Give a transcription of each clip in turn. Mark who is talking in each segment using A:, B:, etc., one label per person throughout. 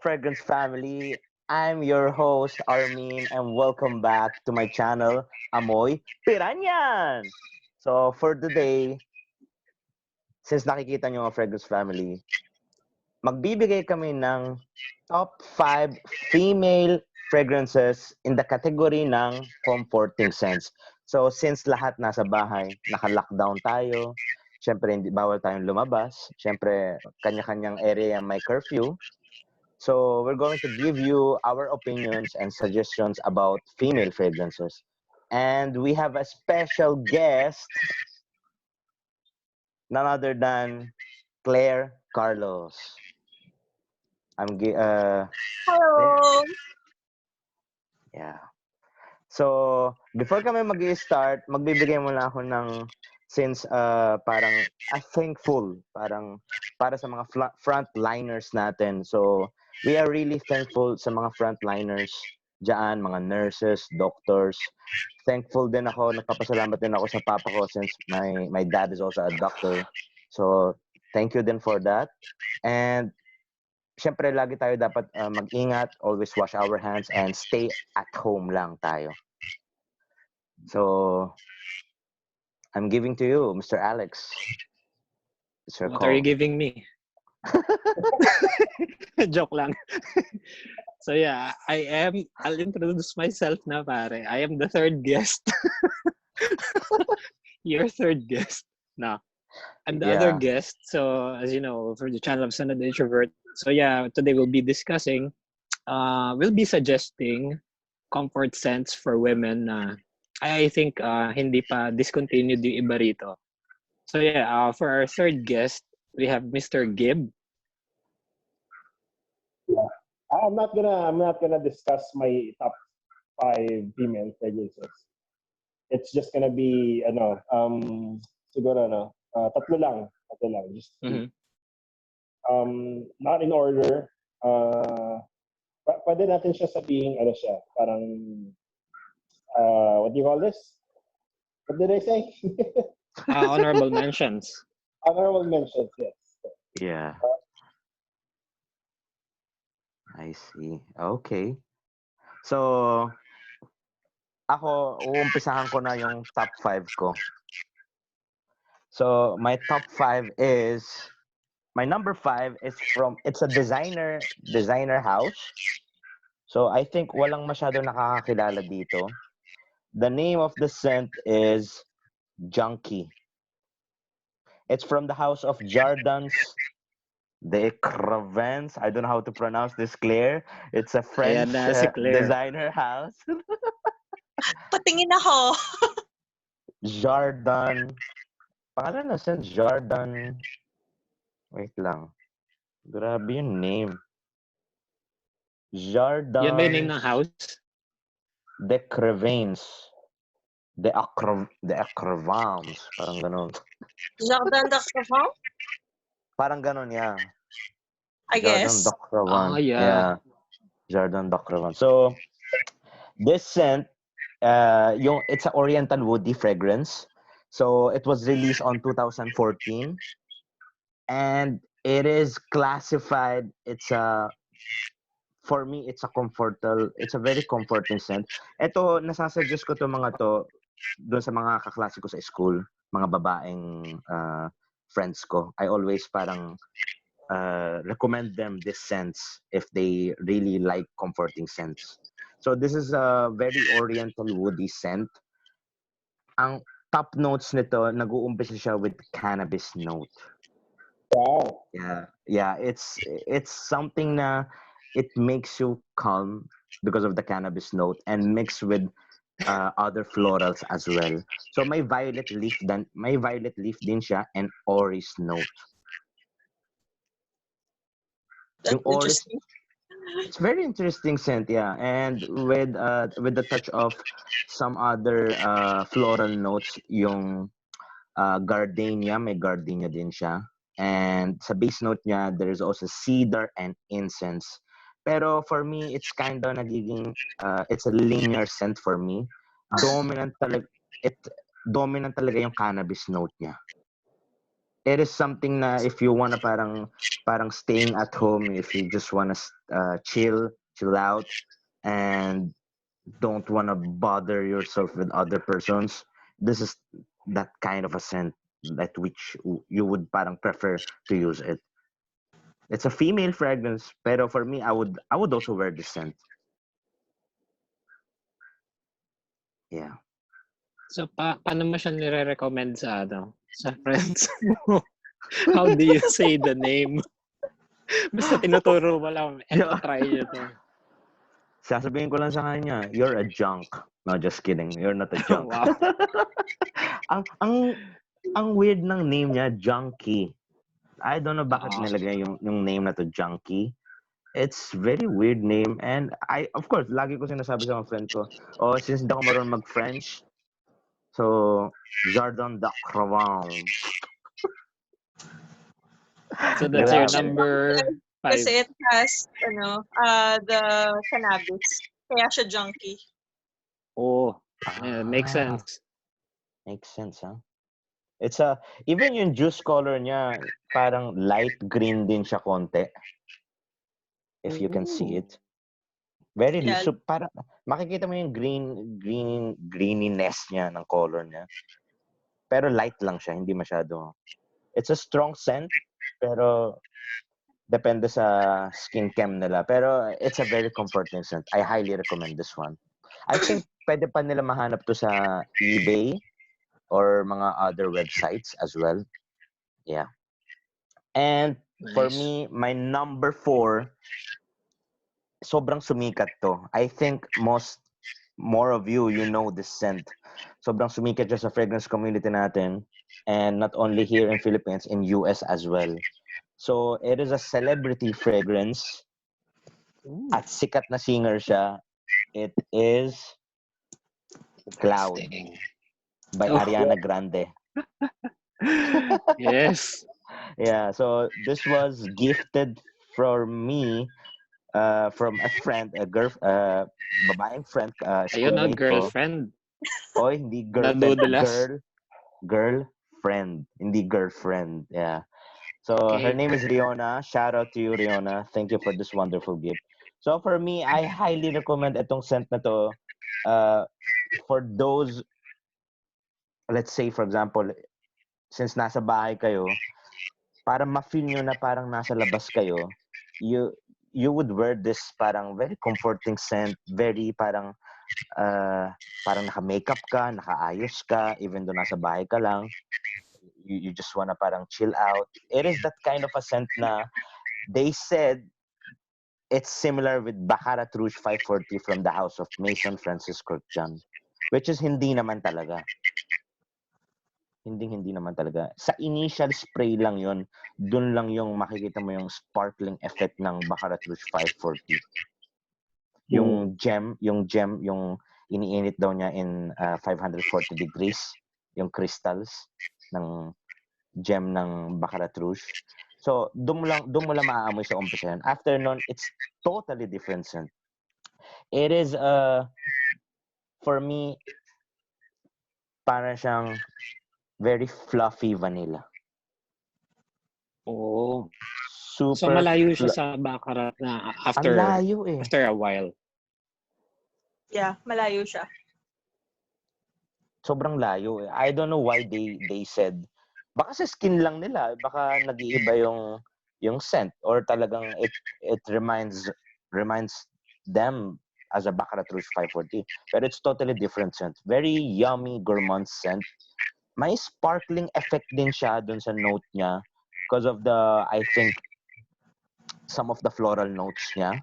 A: Fragrance family. I'm your host, Armin, and welcome back to my channel, Amoy, Piranian! So, for today, since nakikita nyo mga Fragrance family, magbibigay kami ng top 5 female fragrances in the category ng comforting scents. So, since lahat nasa bahay, naka-lockdown tayo, syempre hindi bawal tayong lumabas, syempre kanya-kanyang area may curfew. So we're going to give you our opinions and suggestions about female fragrances. And we have a special guest, none other than Claire Carlos. Claire.
B: Hello!
A: Yeah. So, before kami mag-start, magbibigay muna ako ng since parang thankful para sa mga frontliners natin. So, we are really thankful sa mga frontliners diyan, mga nurses, doctors. Thankful din ako, nagpapasalamat din ako sa papa ko since my dad is also a doctor. So, thank you din for that. And syempre, lagi tayo dapat mag-ingat, always wash our hands, and stay at home lang tayo. So, I'm giving to you, Mr. Alex. It's your
C: What
A: call.
C: are you giving me? Joke lang. So yeah, I'll introduce myself na pare. I am the third guest. Your third guest. No. I'm the other guest. So as you know, for the channel of Son of the Introvert. So yeah, today we'll be discussing, we'll be suggesting comfort scents for women na I think hindi pa discontinued yung iba rito. So yeah, for our third guest, we have Mr. Gibb.
D: Yeah. I'm not gonna discuss my top 5 female fragrances. It's just gonna be siguro tatlo lang, just not in order. Pwede natin siya sabihin parang what do you call this? What did I say?
C: Honorable mentions.
D: Honorable mentions, yes.
A: Yeah. I see. Okay. So, ako, uumpisahan ko na yung top 5 ko. So, my top 5 is, my number 5 is it's a designer house. So, I think walang masyado nakakakilala dito. The name of the scent is Junkie. It's from the house of Jardins de Crevens. I don't know how to pronounce this, Claire. It's a French designer house.
B: Patingin ako.
A: Jardin. Pangalan na scent, Jardin. Wait lang. Grabe yung name. Jardin.
C: Yan ba yung name ng house?
A: De Crevens. De Crevens. Parang ganun.
B: Jardin de Crevens?
A: Parang ganun, yeah.
B: I guess.
A: Jardin de Crevens.
C: Oh, yeah.
A: Jardin de Crevens. So, this scent, it's an Oriental woody fragrance. So, it was released on 2014. And it is classified, for me, it's a very comforting scent. Ito, nasasuggest ko to mga to doon sa mga kaklase ko sa school, mga babaeng friends ko. I always parang recommend them this scents if they really like comforting scents. So this is a very oriental woody scent. Ang top notes nito, nag-uumpisa siya with cannabis note.
D: Wow.
A: Yeah, it's something na it makes you calm because of the cannabis note and mixed with other florals as well. So may violet leaf din siya and orris note.
B: That's interesting.
A: It's very interesting scent, yeah, and with the touch of some other floral notes, yung gardenia, may gardenia din siya. And sa base note niya, there's also cedar and incense. Pero for me, it's kind of nagiging, it's a linear scent for me. Dominant talaga yung cannabis note niya. it is something na if you wanna parang staying at home, if you just wanna chill out, and don't wanna bother yourself with other persons, this is that kind of a scent that which you would parang prefer to use it. It's a female fragrance, pero for me, I would also wear this scent. Yeah.
C: So, paano mo siya nire-recommend sa friends mo? How do you say the name? Basta tinuturo mo lang, eto, try nyo to.
A: Sasabihin ko lang sa kanya, you're a junk. No, just kidding. You're not a junk.
C: Wow.
A: ang weird ng name niya, Junkie. I don't know bakit nilagay yung name na to, Junkie. It's very weird name, and of course, lagi ko sinasabi sa mga friend ko, since hindi ako marunong mag-French, so, Jardin de Cravon.
C: So that's your number 5.
B: Kasi it has, the cannabis. Kaya siya junkie.
C: Oh, yeah, makes sense.
A: Makes sense, huh? It's even yung juice color niya, parang light green din siya konti. If you can see it. Very so para makikita mo yung greeniness niya ng color niya. Pero light lang siya, hindi masyado. It's a strong scent, pero depende sa skin chem nila. Pero it's a very comforting scent. I highly recommend this one. I think pwede pa nila mahanap to sa eBay or mga other websites as well. Yeah. And for me, my number 4, sobrang sumikat to. I think more of you know this scent. Sobrang sumikat siya sa fragrance community natin, and not only here in Philippines, in US as well. So it is a celebrity fragrance. At sikat na singer siya. It is Cloud by Ariana Grande.
C: Yes.
A: Yeah, so this was gifted for me from a friend, babaeng friend,
C: Ayun,
A: schoolmate
C: girlfriend.
A: ko. Hindi girlfriend, girlfriend, hindi girlfriend. Yeah. So her name is Riona. Shout out to you, Riona. Thank you for this wonderful gift. So for me, I highly recommend itong scent na to for those, let's say for example, since nasa bahay kayo, para ma-feel nyo na parang nasa labas kayo, you would wear this parang very comforting scent, very parang naka-makeup ka, nakaayos ka, even though nasa bahay ka lang, you just wanna parang chill out. It is that kind of a scent na they said it's similar with Baccarat Rouge 540 from the house of Mason Francis Kirkjan, which is hindi naman talaga. Hindi naman talaga. Sa initial spray lang yon, dun lang yung makikita mo yung sparkling effect ng Baccarat Rouge 540. Yung gem, yung iniinit daw niya in 540 degrees, yung crystals ng gem ng Baccarat Rouge. So, doon mo lang maaamoy sa umpisa yan. After nun, it's totally different scent. It is, for me, parang siyang very fluffy vanilla.
C: Oh.
A: Super
C: so malayo siya sa Baccarat na after a while.
B: Yeah, malayo siya.
A: Sobrang layo. I don't know why they said, baka sa skin lang nila, baka nag-iiba yung scent, or talagang it reminds them as a Baccarat Rouge 540. But it's totally different scent. Very yummy, gourmand scent. May sparkling effect din siya dun sa note niya because of I think, some of the floral notes niya.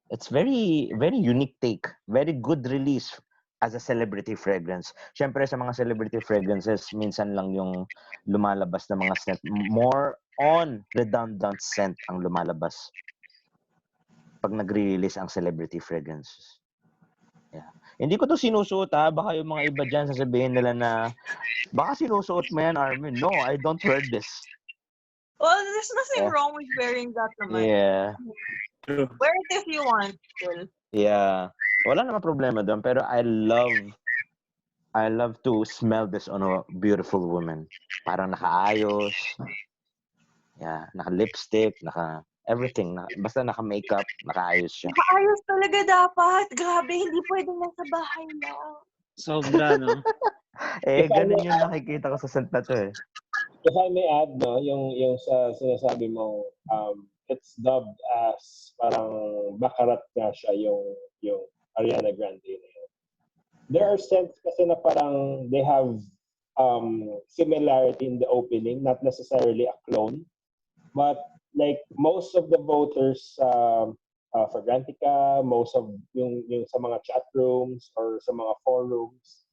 A: It's very, very unique take. Very good release as a celebrity fragrance. Siyempre, sa mga celebrity fragrances, minsan lang yung lumalabas na mga scent. More on redundant scent ang lumalabas pag nagre-release ang celebrity fragrances. Yeah. Hindi ko to sinusuot baka yung mga iba dyan sasabihin nila na baka sinusuot mo yan, Armin. No, I don't wear this.
B: Well, there's nothing wrong with wearing that naman.
A: Yeah.
B: Wear it if you want. Still.
A: Yeah. Wala naman problema doon, pero I love to smell this on a beautiful woman. parang nakaayos. Yeah, naka-lipstick, everything. Basta naka-makeup, nakaayos siya.
B: Nakaayos talaga dapat. Grabe, hindi pwedeng nasa bahay lang.
C: Sobra, no?
A: Ganun yung nakikita ko sa set na to eh.
D: If I may add, no, yung sa sinasabi mo, it's dubbed as parang bakarat nga siya yung Ariana Grande na yun. There are scenes kasi na parang they have similarity in the opening, not necessarily a clone, but like most of the voters for Grantica, most of yung sa mga chat rooms or sa mga forums,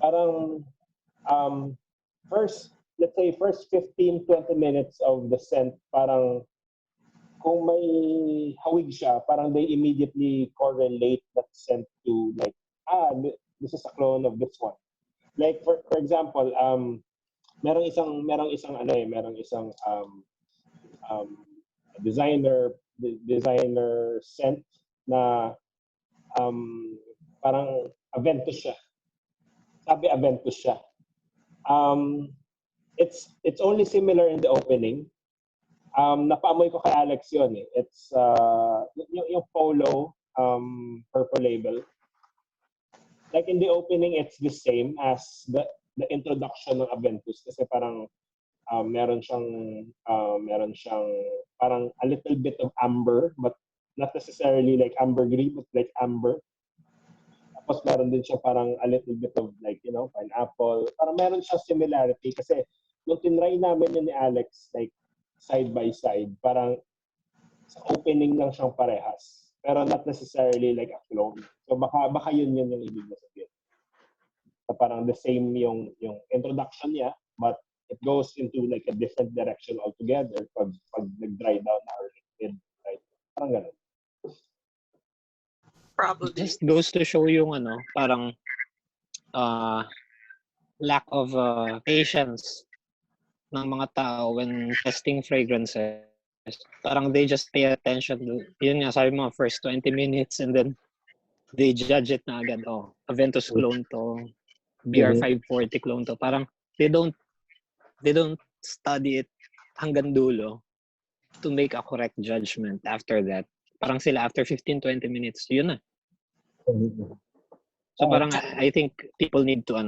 D: parang let's say first 15-20 minutes of the scent, parang kung may hawig siya, parang they immediately correlate that scent to like, this is a clone of this one. Like for example, merong isang designer scent na parang Aventus siya. Sabi Aventus siya. It's only similar in the opening. Napaamoy ko kay Alex yun eh. It's yung polo purple label. Like in the opening, it's the same as the introduction ng Aventus kasi parang meron siyang parang a little bit of amber, but not necessarily like ambergris, but like amber. Tapos meron din siya parang a little bit of like, pineapple. Parang meron siyang similarity kasi nung tinry namin yun ni Alex, like side by side, parang sa opening lang siyang parehas. Pero not necessarily like a clone. So baka yun yung ibig na sabihin. So parang the same yung introduction niya, but it goes into like a different direction altogether pag nag-dry down na or liquid. Right? Parang ganun.
B: Probably.
C: Just goes to show yung parang lack of patience ng mga tao when testing fragrances. Parang they just pay attention to, yun nga, sabi mo, first 20 minutes and then they judge it na agad. Aventus clone to, BR540 clone to. Parang they don't study it hanggang dulo to make a correct judgment after that. Parang sila after 15-20 minutes, yun na. So parang I think people need to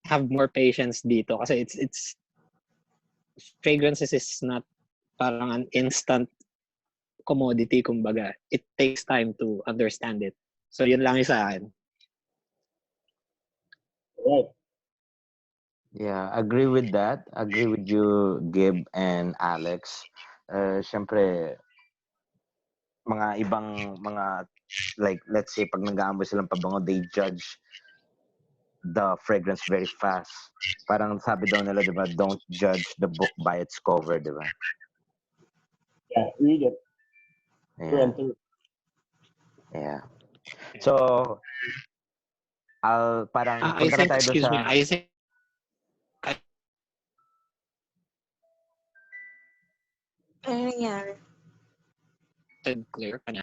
C: have more patience dito kasi it's fragrances is not parang an instant commodity, kumbaga. It takes time to understand it. So yun lang yung sa akin.
D: Right.
A: Yeah, agree with that. Agree with you, Gib and Alex. Siyempre, like, let's say, pag nag-aamoy silang pabango, they judge the fragrance very fast. Parang sabi daw nila, di ba, don't judge the book by its cover, di ba?
D: Yeah, read it.
A: Yeah. Yeah. So, parang punta na tayo
C: excuse me, I think
B: ano nangyari?
C: Clear ka na.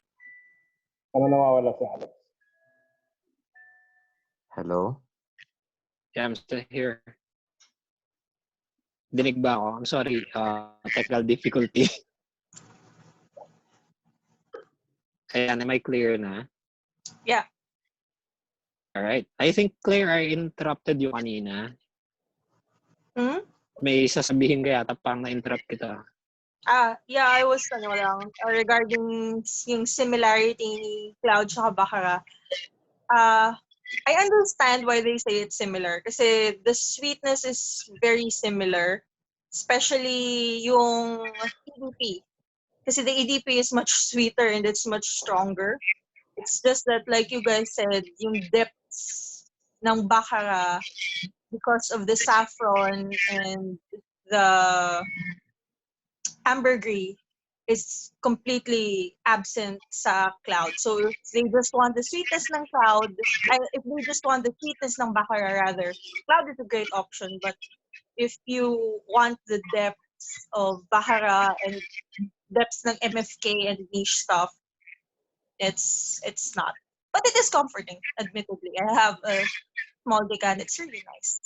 D: Ano nawawala si Alex?
A: Hello?
C: Yeah, I'm still here. Dinig ba ako? I'm sorry, technical difficulty. Ayan, am I clear na?
B: Yeah.
C: Alright. I think, Claire, I interrupted you kanina. May sasabihin ka yata, pang na-interrupt kita.
B: Yeah, I was regarding yung similarity ni Cloud sa Baccarat. I understand why they say it's similar kasi the sweetness is very similar, especially yung EDP. Kasi the EDP is much sweeter and it's much stronger. It's just that, like you guys said, yung depths ng Baccarat, because of the saffron and the ambergris, is completely absent sa Cloud. So if they just want the sweetness ng Cloud, if they just want the sweetness ng Baccarat rather, Cloud is a great option. But if you want the depths of Baccarat and depths ng MFK and niche stuff, it's not. But it is comforting, admittedly. I have a small decan. It's really nice.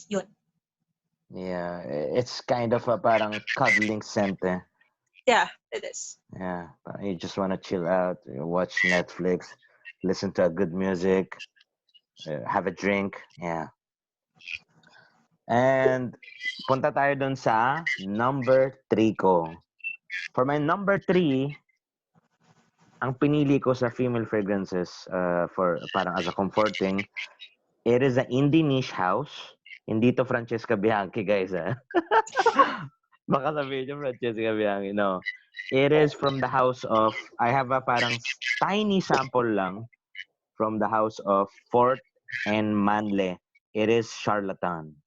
B: Yun.
A: Yeah, it's kind of a parang cuddling scent.
B: Yeah, it is.
A: Yeah, you just want to chill out, watch Netflix, listen to a good music, have a drink. Yeah. And punta tayo dun sa number 3 ko. For my number 3, ang pinili ko sa female fragrances for parang as a comforting, it is an indie niche house. Hindi to Francesca Bianchi, guys. Baka sabihin nyo Francesca Bianchi. No. It is from the house of, I have a parang tiny sample lang from the house of Fort and Manle. It is Charlatan.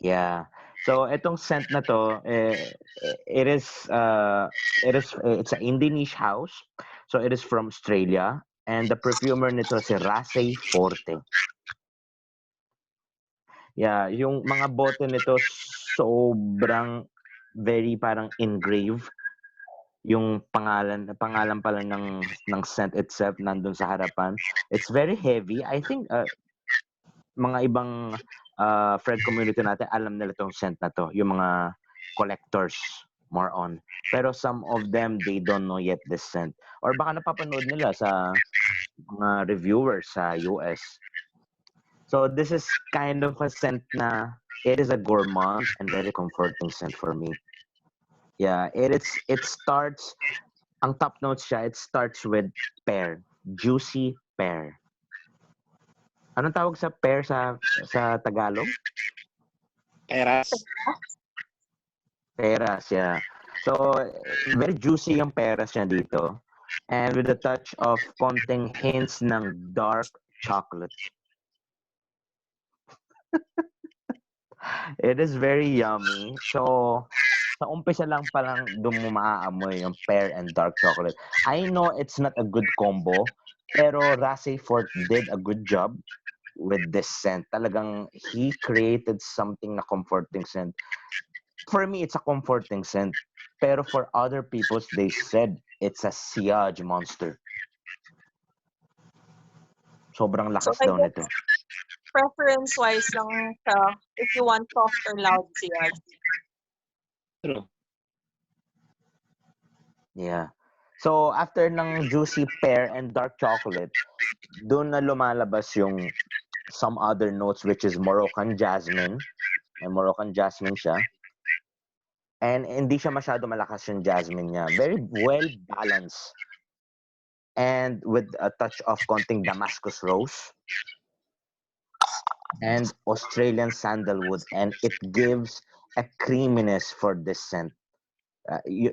A: Yeah. So itong scent na to, it's an indie niche house. So it is from Australia, and the perfumer nito si Race Forte. Yeah, yung mga bote nito sobrang very parang engrave yung pangalan pa lang ng scent itself nandun sa harapan. It's very heavy. I think mga ibang Fred community natin, alam nila tong scent na to. Yung mga collectors, more on. Pero some of them, they don't know yet this scent. Or baka napapanood nila sa mga reviewers sa US. So this is kind of a scent na it is a gourmand and very comforting scent for me. Yeah, it starts, ang top notes siya, it starts with pear, juicy pear. Anong tawag sa pear sa Tagalog?
C: Peras.
A: Peras, yeah. So, very juicy yung peras niya dito. And with a touch of konting hints ng dark chocolate. It is very yummy. So, sa umpisa lang palang doon mo maaamoy yung pear and dark chocolate. I know it's not a good combo, pero Fort did a good job with this scent. Talagang he created something na comforting scent. For me, it's a comforting scent. Pero for other people, they said it's a sillage monster. Sobrang
B: So,
A: lakas
B: I
A: daw
B: guess,
A: nito.
B: preference-wise lang siya if you want soft or loud sillage.
C: True.
A: Yeah. So, after ng juicy pear and dark chocolate, doon na lumalabas yung some other notes which is Moroccan jasmine. May Moroccan jasmine siya. And hindi siya masyado malakas yung jasmine niya. Very well balanced. And with a touch of konting Damascus rose and Australian sandalwood, and it gives a creaminess for this scent.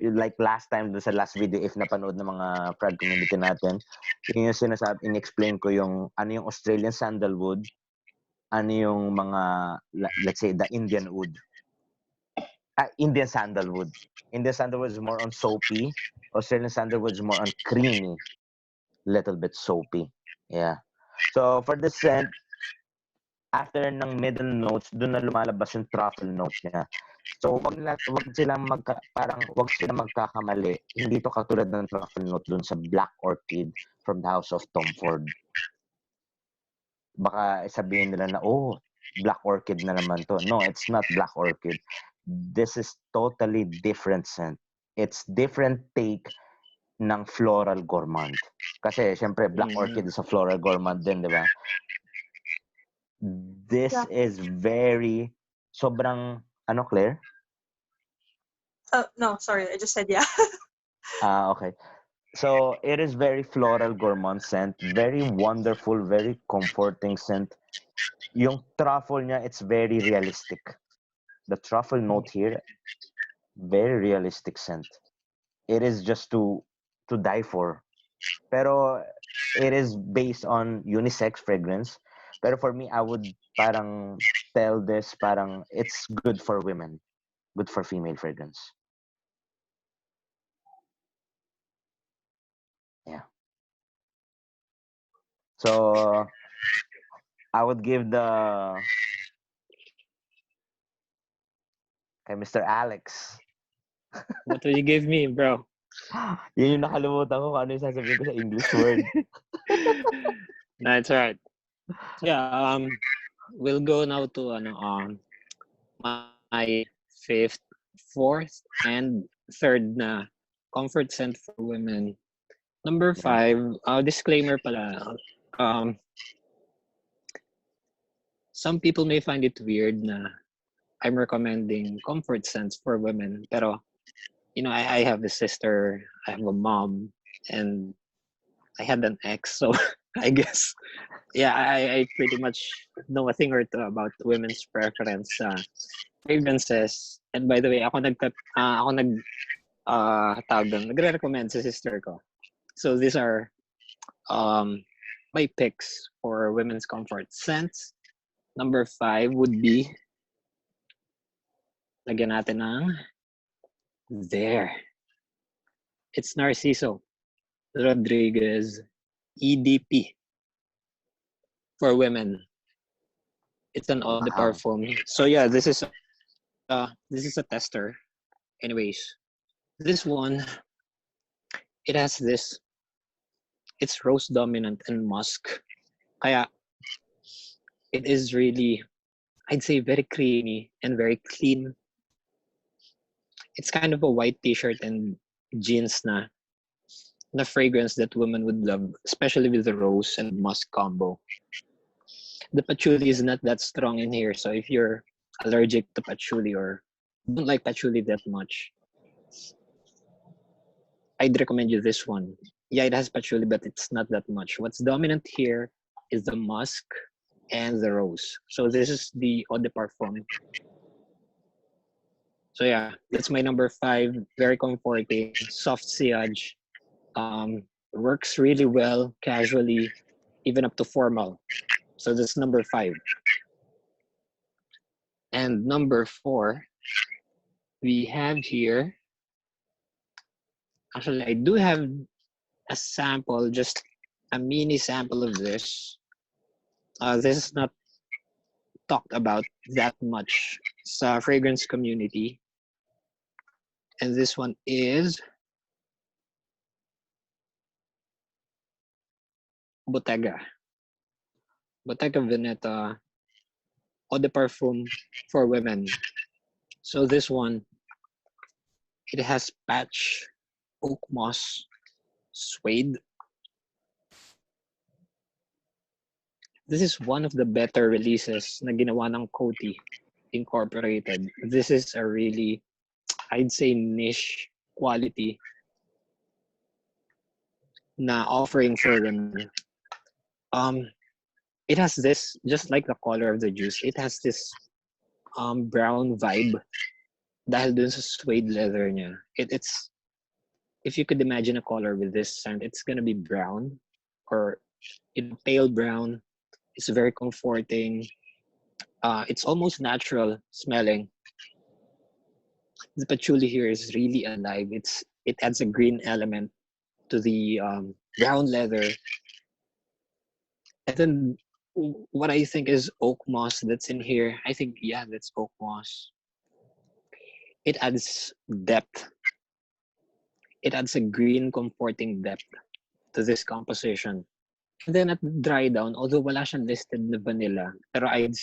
A: Like last time sa last video, if napanood ng mga Frag community natin, yun yung sinasabi, in-explain ko yung ano yung Australian sandalwood, ano yung mga, let's say, the Indian wood. Indian sandalwood. Indian sandalwood is more on soapy. Australian sandalwood is more on creamy. Little bit soapy. Yeah. So, for the scent, after ng middle notes, doon na lumalabas yung truffle note niya. So, wag silang magkakamali. Hindi to katulad ng truffle note doon sa Black Orchid from the House of Tom Ford. Baka sabihin nila na, oh, Black Orchid na naman to. No, it's not Black Orchid. This is totally different scent. It's different take ng floral gourmand. Kasi, syempre, Black Orchid is a floral gourmand din, di ba? This is very, sobrang, ano, Claire?
B: No, sorry. I just said yeah.
A: Okay. So, it is very floral gourmand scent. Very wonderful, very comforting scent. Yung truffle niya, it's very realistic. The truffle note here, very realistic scent. It is just to die for. Pero it is based on unisex fragrance. Pero for me, I would parang tell this parang it's good for women. Good for female fragrance. Yeah. So I would give the kay Mr. Alex.
C: What will you give me, bro?
A: Yun yung nakalimutan ko kung ano yung sasabihin ko sa English word.
C: No, it's alright. Yeah, we'll go now to my fifth, fourth, and third na comfort scent for women. Number
A: Yeah.
C: five, disclaimer pala. Um, some people may find it weird na I'm recommending comfort scents for women. Pero, I have a sister, I have a mom, and I had an ex. So I guess, yeah, I pretty much know a thing or two about women's preference sa fragrances. And by the way, tawag doon, nagre-recommend sa sister ko. So these are um, my picks for women's comfort scents. Number five would be, lagyan natin ng there. It's Narciso Rodriguez EDP for women. It's an eau de
A: Wow.
C: parfum. So yeah, this is a tester. Anyways, this one, it has this. It's rose dominant and musk. Kaya it is really, I'd say, very creamy and very clean. It's kind of a white t-shirt and jeans na fragrance that women would love, especially with the rose and musk combo. The patchouli is not that strong in here, so if you're allergic to patchouli or don't like patchouli that much, I'd recommend you this one. Yeah, it has patchouli, but it's not that much. What's dominant here is the musk and the rose. So this is the eau de parfum. So yeah, that's my number five. Very comforting, soft sillage. Works really well casually, even up to formal. So that's number five. And number four, we have here. Actually, I do have a sample, just a mini sample of this. This is not talked about that much sa fragrance community. And this one is Bottega. Bottega Veneta Eau de Parfum for women. So this one, it has patch, oak moss, suede. This is one of the better releases na ginawa ng Coty Incorporated. This is a really, I'd say, niche quality na offering for women. It has this, just like the color of the juice, it has this brown vibe dahil dun sa suede leather niya. It's, if you could imagine a color with this scent, it's gonna be brown or pale brown. It's very comforting. It's almost natural smelling. The patchouli here is really alive. It adds a green element to the brown leather. And then what I think is oak moss that's in here. I think, yeah, that's oak moss. It adds depth. It adds a green comforting depth to this composition. And then at dry down, although wala siyang listed na vanilla, pero I'd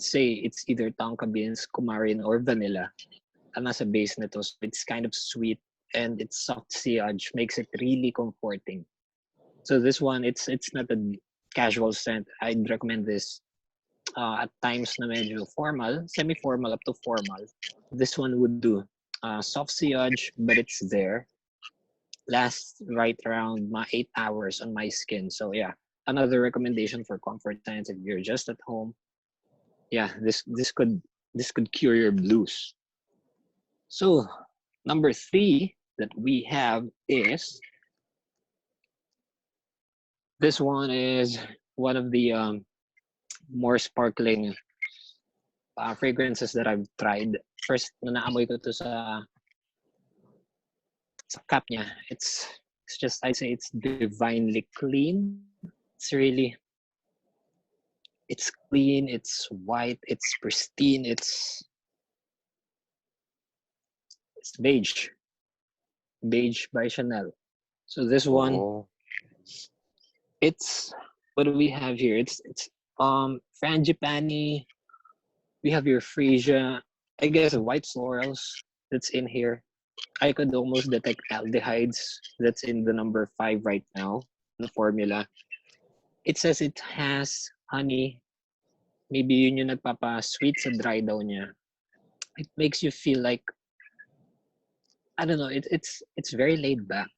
C: say it's either tonka beans, coumarin, or vanilla. Ang nasa base nito, so it's kind of sweet and its soft sillage makes it really comforting. So this one, it's not a casual scent. I'd recommend this at times na medyo formal, semi-formal up to formal. This one would do. Soft sillage, but it's there. Lasts right around my 8 hours on my skin. So yeah, another recommendation for comfort scents if you're just at home. Yeah, this could cure your blues. So number three that we have is this one is one of the more sparkling fragrances that I've tried. First, na naamoy ko to sa cap niya. It's just, I say it's divinely clean. It's really, it's clean, it's white, it's pristine, it's beige. Beige by Chanel. So this one,
A: Oh.
C: it's what do we have here? It's frangipani. We have your freesia. I guess white florals that's in here. I could almost detect aldehydes that's in the number 5 right now in the formula. It says it has honey. Maybe yun yung nagpapa-sweet sa dry daw niya. It makes you feel like, I don't know, it's very laid back.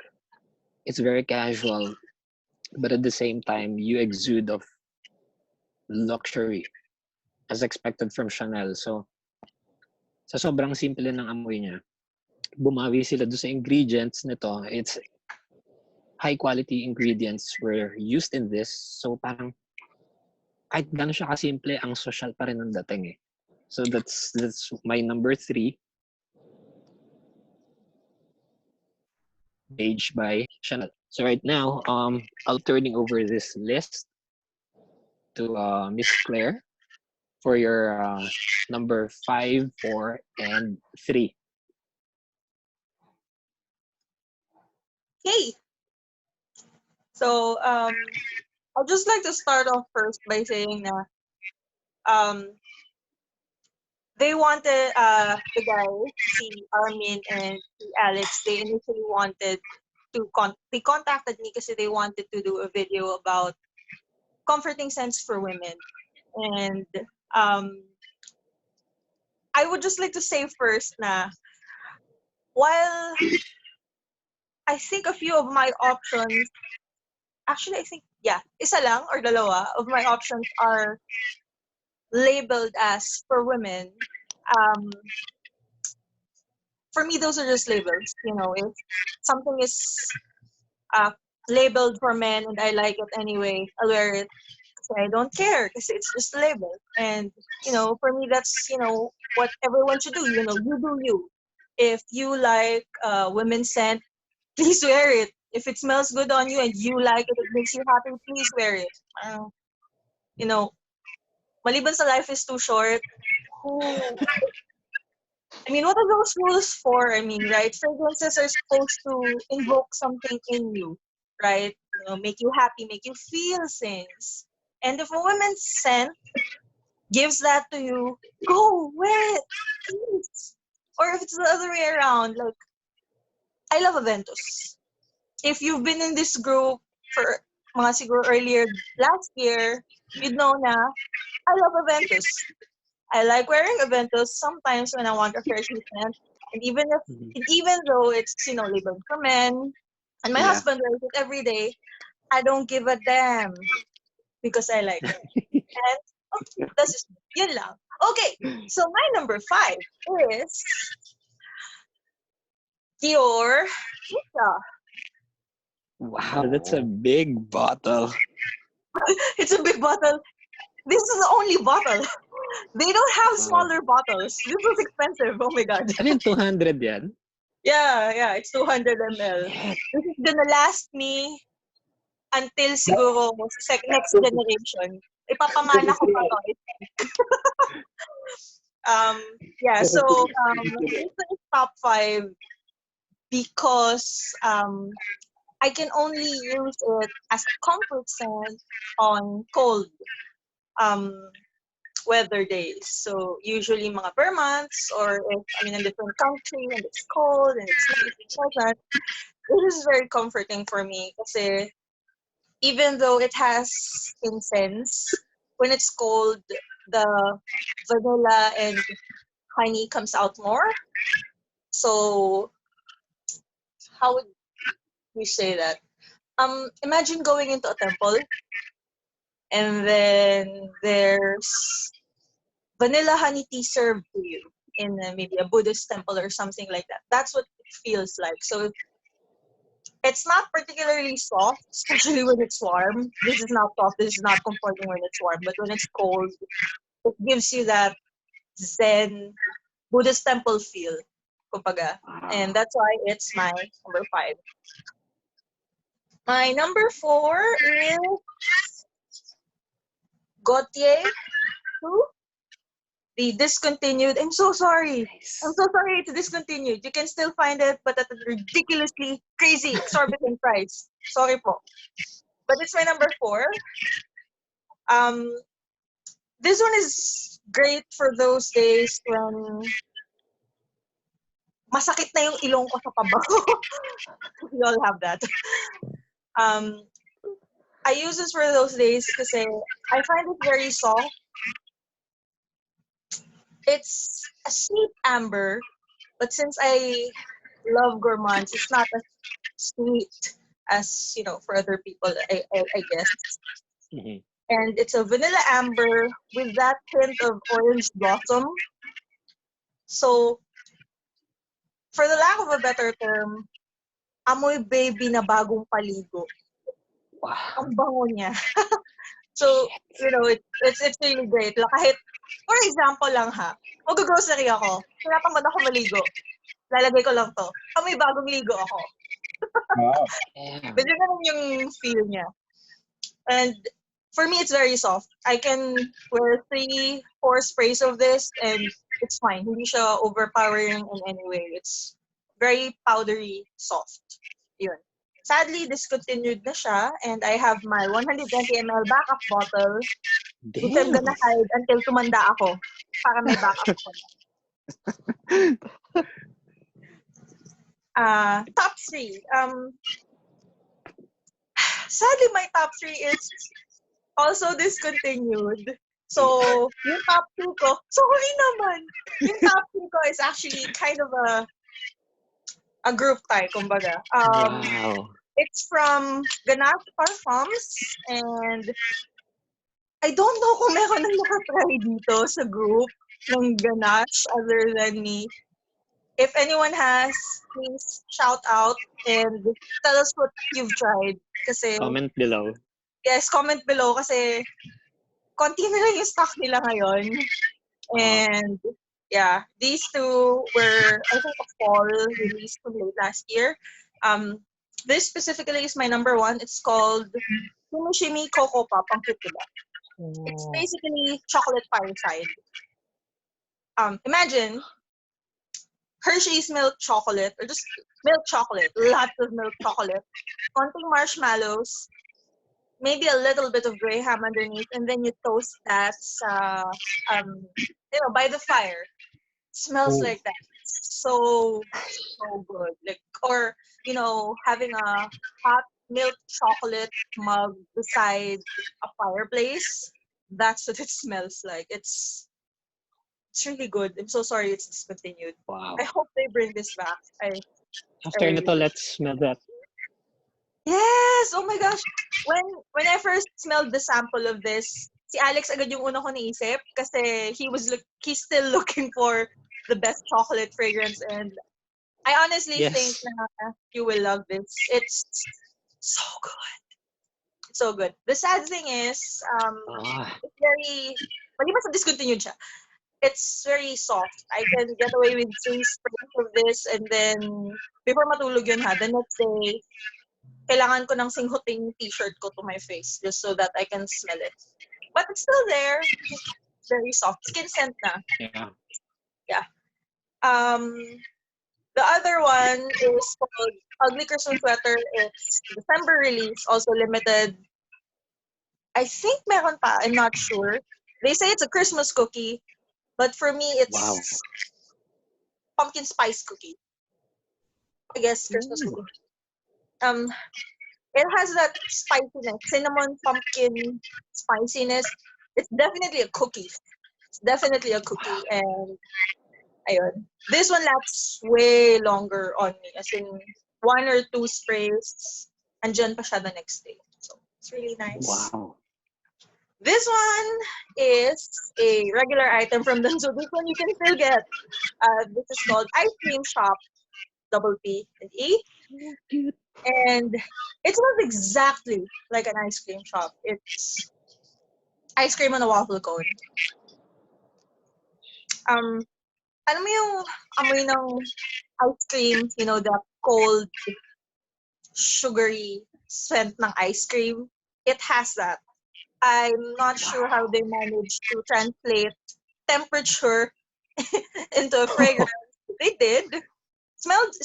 C: It's very casual, but at the same time, you exude of luxury as expected from Chanel. So, sa sobrang simple ng amoy niya, bumawi sila doon sa ingredients nito. It's high quality ingredients were used in this. So, parang kahit gano'n siya kasimple, ang social pa rin ang dating eh. So, that's my number 3. Page by Chanel. So right now, I'll turning over this list to Miss Claire for your number 5, 4, and 3.
B: Okay. So, I'd just like to start off first by saying na they wanted the guys, si Armin and si Alex, they initially wanted to they contacted me kasi they wanted to do a video about comforting scents for women. And I would just like to say first na while I think a few of my options, actually I think, yeah, isa lang or dalawa of my options are labeled as for women. For me, those are just labels. You know, if something is labeled for men and I like it anyway, I'll wear it. So I don't care because it's just a label. And, you know, for me, that's, you know, what everyone should do. You know, you do you. If you like women's scent, please wear it. If it smells good on you and you like it, it makes you happy, please wear it. You know, maliban sa life is too short, who I mean, what are those rules for? I mean, right? Fragrances are supposed to invoke something in you, right? You know, make you happy, make you feel things. And if a woman's scent gives that to you, go wear it, please. Or if it's the other way around, like I love Aventus. If you've been in this group for mga siguro earlier last year, you'd know na I love Aventus. I like wearing Aventus sometimes when I want a freshy scent. And even though it's, you know, labeled for men, and my
C: Yeah.
B: husband wears it every day, I don't give a damn because I like it. And okay, that's just yun lang. Okay, so my number 5 is Dior Mika.
C: Wow, that's a big bottle.
B: It's a big bottle. This is the only bottle. They don't have smaller bottles. This was expensive. Oh my god.
C: Ano yung 200 yan?
B: Yeah, it's 200 ml. This is gonna last me until siguro next generation. Ipapamana ko pa to. Yeah, so this is top 5 because I can only use it as a comfort scent on cold weather days. So usually mga per months, or if I'm in a different country and it's cold and it's nice and pleasant, this is very comforting for me kasi even though it has incense, when it's cold, the vanilla and honey comes out more. So how would we say that? Imagine going into a temple and then there's vanilla honey tea served to you in maybe a Buddhist temple or something like that. That's what it feels like. So it's not particularly soft, especially when it's warm. This is not soft. This is not comforting when it's warm. But when it's cold, it gives you that Zen Buddhist temple feel. Kumbaga. And that's why it's my number 5. My number 4 is Gautier 2. The discontinued. I'm so sorry. I'm so sorry it's discontinued. You can still find it, but at a ridiculously crazy, exorbitant price. Sorry po. But it's my number 4. Um, this one is great for those days when masakit na yung ilong ko sa pabaho. We all have that. Um, I use this for those days because I find it very soft. It's a sweet amber, but since I love gourmands, it's not as sweet as for other people. I guess.
C: Mhm.
B: And it's a vanilla amber with that hint of orange blossom. So, for the lack of a better term, amoy baby na bagong paligo.
A: Wow.
B: Ang bango niya. So, it's really great. Like, kahit, for example lang ha, mag-grocery ako, tinatamad ako maligo. Lalagay ko lang to. May bagong ligo ako.
D: Wow.
C: Yeah.
B: Medyo ganun yung feel niya. And for me, it's very soft. I can wear 3-4 sprays of this and it's fine. Hindi siya overpowering in any way. It's very powdery, soft. Yun. Sadly, discontinued na siya and I have my 120 ml backup bottle which I'm
C: Damn.
B: gonna hide until tumanda ako para may backup ko na. Top 3. Sadly, my top 3 is also discontinued. So, yung top 2 ko, sorry naman. Yung top 2 ko is actually kind of a group tie, kumbaga.
C: Wow.
B: It's from Ganache Parfums and I don't know kung meron nang nakatry dito sa group ng Ganache other than me. If anyone has, please shout out and tell us what you've tried. Kasi,
C: Comment below.
B: yes, comment below kasi konti na lang yung stock nila ngayon. And yeah, these two were, I think, a fall release from late last year. This specifically is my number 1. It's called Shimi Coco Pop. Ang cute, diba? It's basically chocolate fireside. Imagine Hershey's milk chocolate, or just milk chocolate, lots of milk chocolate, konting marshmallows, maybe a little bit of grey ham underneath, and then you toast that by the fire. Smells like that. So good. Like, or having a hot milk chocolate mug beside a fireplace. That's what it smells like. It's really good. I'm so sorry it's discontinued.
C: Wow.
B: I hope they bring this back.
C: After nito, let's smell that.
B: Yes! Oh my gosh! When I first smelled the sample of this, si Alex agad yung una ko naisip kasi he's still looking for the best chocolate fragrance and I honestly think na you will love this. It's so good. It's so good. The sad thing is, it's very, maliban sa discontinued siya, it's very soft. I can get away with 3 sprays of this and then, before matulog yun ha, the next day, kailangan ko ng singhuting t-shirt ko to my face just so that I can smell it. But it's still there. It's very soft. Skin scent na.
C: Yeah.
B: The other one is called Ugly Christmas Sweater. It's December release, also limited. I think meron pa. I'm not sure. They say it's a Christmas cookie, but for me, it's pumpkin spice cookie. I guess Christmas cookie. It has that spiciness, cinnamon pumpkin spiciness. It's definitely a cookie. And ayun. This one lasts way longer on me. As in, 1 or 2 sprays, andyan pa siya the next day. So, it's really nice.
C: Wow.
B: This one is a regular item from them. So, this one you can still get. This is called Ice Cream Shop, double P and E. And it smells exactly like an ice cream shop. It's ice cream on a waffle cone. Alam mo yung amoy ng ice cream, the cold, sugary scent ng ice cream? It has that. I'm not sure how they managed to translate temperature into a fragrance. They did. It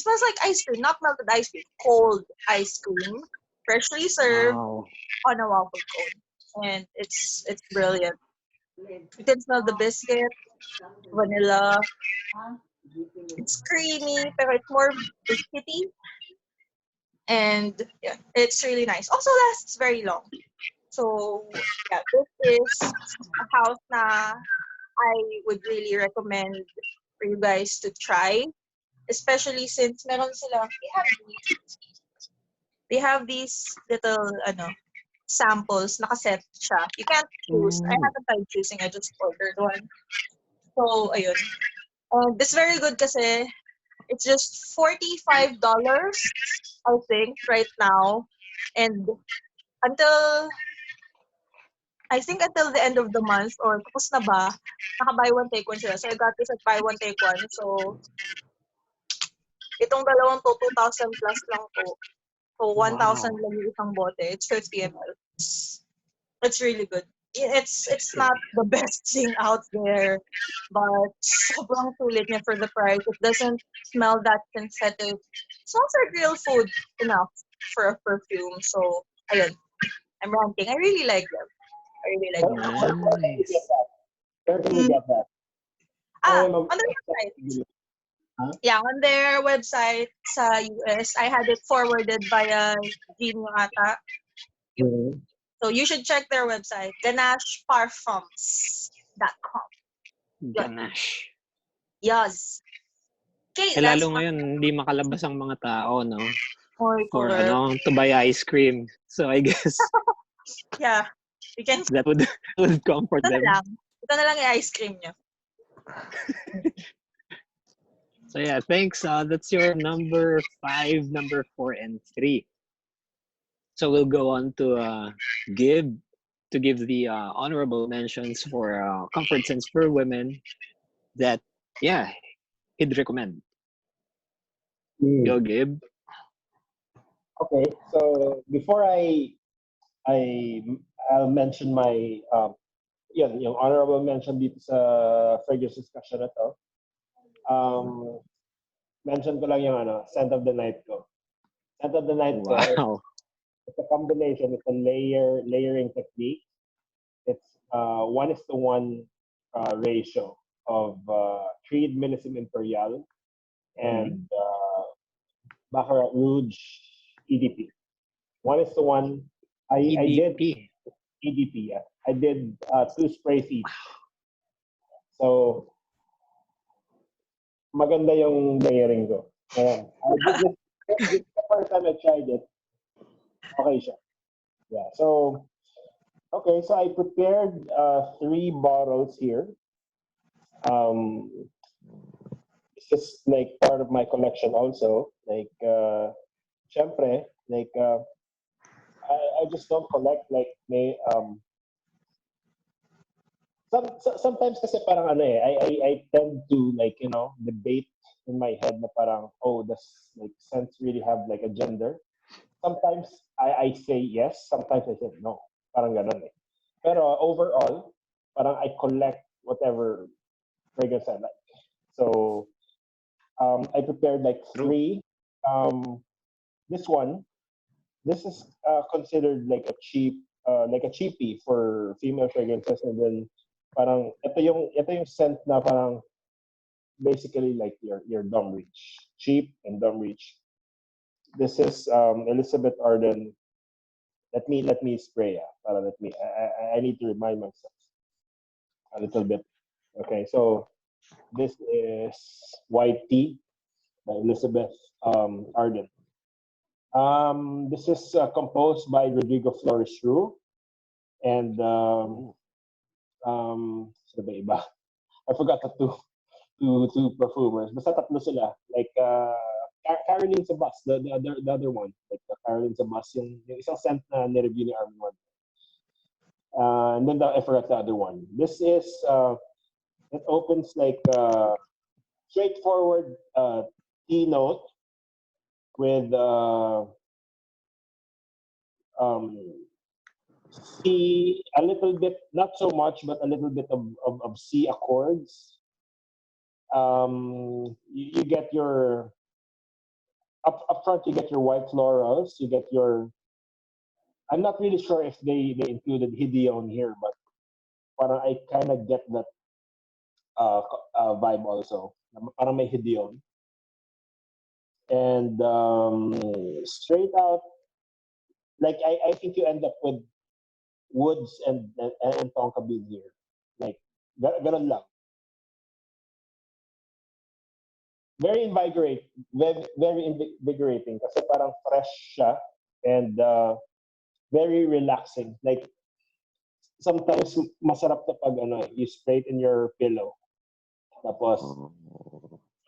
B: smells like ice cream, not melted ice cream. Cold ice cream, freshly served on a waffle cone. and it's brilliant. You can smell the biscuit, vanilla. It's creamy, but it's more biscuity, and yeah, it's really nice. Also lasts very long. So yeah, this is a house na I would really recommend for you guys to try, especially since meron silang they have these little samples nakaset siya. You can't choose. I
A: Mm.
B: haven't tried choosing. I just ordered one. So ayun. It's very good kasi it's just $45 I think right now, and until I think until the end of the month or tapos na ba, naka-buy one take one sila. So I got this at buy one take one. So itong dalawang to 2,000 plus lang to. So 1,000
A: Wow.
B: lang yung isang bote. It's 50 ml. It's really good. It's not the best thing out there, but sobrang sulit niya for the price. It doesn't smell that synthetic. It smells like real food enough for a perfume. So ayun, I'm ranting. I really like them. I really like them.
D: Where can we get
C: Nice.
D: that? Where can we
B: Mm.
D: get that? I am
B: On their website.
D: huh?
B: Yeah, on their website sa US, I had it forwarded via Gmail ata. Yun.
D: Mhm.
B: So you should check their website, ganacheparfums.com. Yun.
C: Ganache.
B: Yes. Okay,
C: Eh,
B: that's
C: lalo
B: my
C: ngayon, hindi makalabas ang mga tao, no?
B: more
C: For
B: correct.
C: to buy ice cream. So I guess
B: Yeah. You can
C: that would comfort
B: ito na
C: them.
B: lang. Ito na lang yung ice cream nyo.
C: So yeah, thanks. That's your number 5, number 4, and 3. So we'll go on give give the honorable mentions for comfort scents for women that yeah he'd recommend.
D: Mm.
C: Go Gib.
D: Okay, so before I I'll mention my yun, yung honorable mention dito sa Fergus discussion na to. Um, mention ko lang yung scent of the night ko. Scent of the night ko,
C: Wow.
D: it's a combination. It's a layering technique. It's 1:1 ratio of Creed Millésime Imperial and Baccarat Rouge EDP. 1:1. I did
C: EDP.
D: EDP. Yeah. I did 2 sprays each. So maganda yung layering ko. Ayan. This is the first time I tried it. Okay siya. Yeah. So okay, so I prepared 3 bottles here. Um, this is like part of my collection also. Like syempre, like I just don't collect like may sometimes kasi parang I tend to like debate in my head na parang does like scents really have like a gender. Sometimes I say yes, sometimes I say no. Parang ganun eh. Pero overall, parang I collect whatever fragrance I like. So I prepared like
C: True.
D: 3. This one, this is considered like a cheapie for female fragrances, and then parang ito yung scent na parang basically like your dumb reach, cheap and dumb reach. This is Elizabeth Arden. Let me spray. I need to remind myself a little bit. Okay, so this is White Tea by Elizabeth Arden. This is composed by Rodrigo Flores Rue and sino ba iba? I forgot the two perfumers. Basta tatlo sila. Like Caroline Sabas, the other one. Like Caroline Sabas, yung isang scent na nireview ni Armin one. And then I forgot the other one. This is it opens like straightforward tea note with um, C, a little bit, not so much, but a little bit of C accords. You get your up front. You get your white florals. You get your I'm not really sure if they included Hideon here, but parang I kind of get that vibe also. Parang may Hideon. And straight out, like I think you end up with Woods and Tonka Bean here. Like, ganun lang. Very invigorating kasi parang fresh siya and very relaxing. Like, sometimes masarap na pag you spray it in your pillow. Tapos,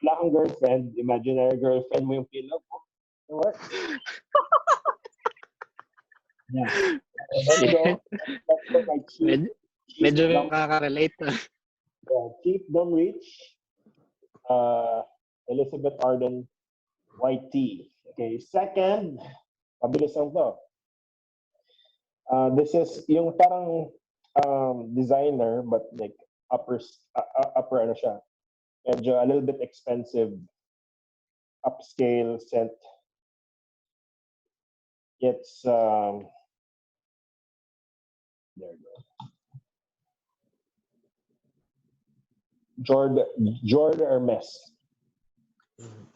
D: wala kang girlfriend, imaginary girlfriend mo yung pillow mo. What? Yeah. There you go. That's for my
C: medyo makaka-relate.
D: Cheap, dumb rich. Elizabeth Arden, white tea. Okay, second, pabilis lang to. This is yung parang designer, but like upper ano siya. Medyo a little bit expensive, upscale scent. It's there you go. Jordan Hermes.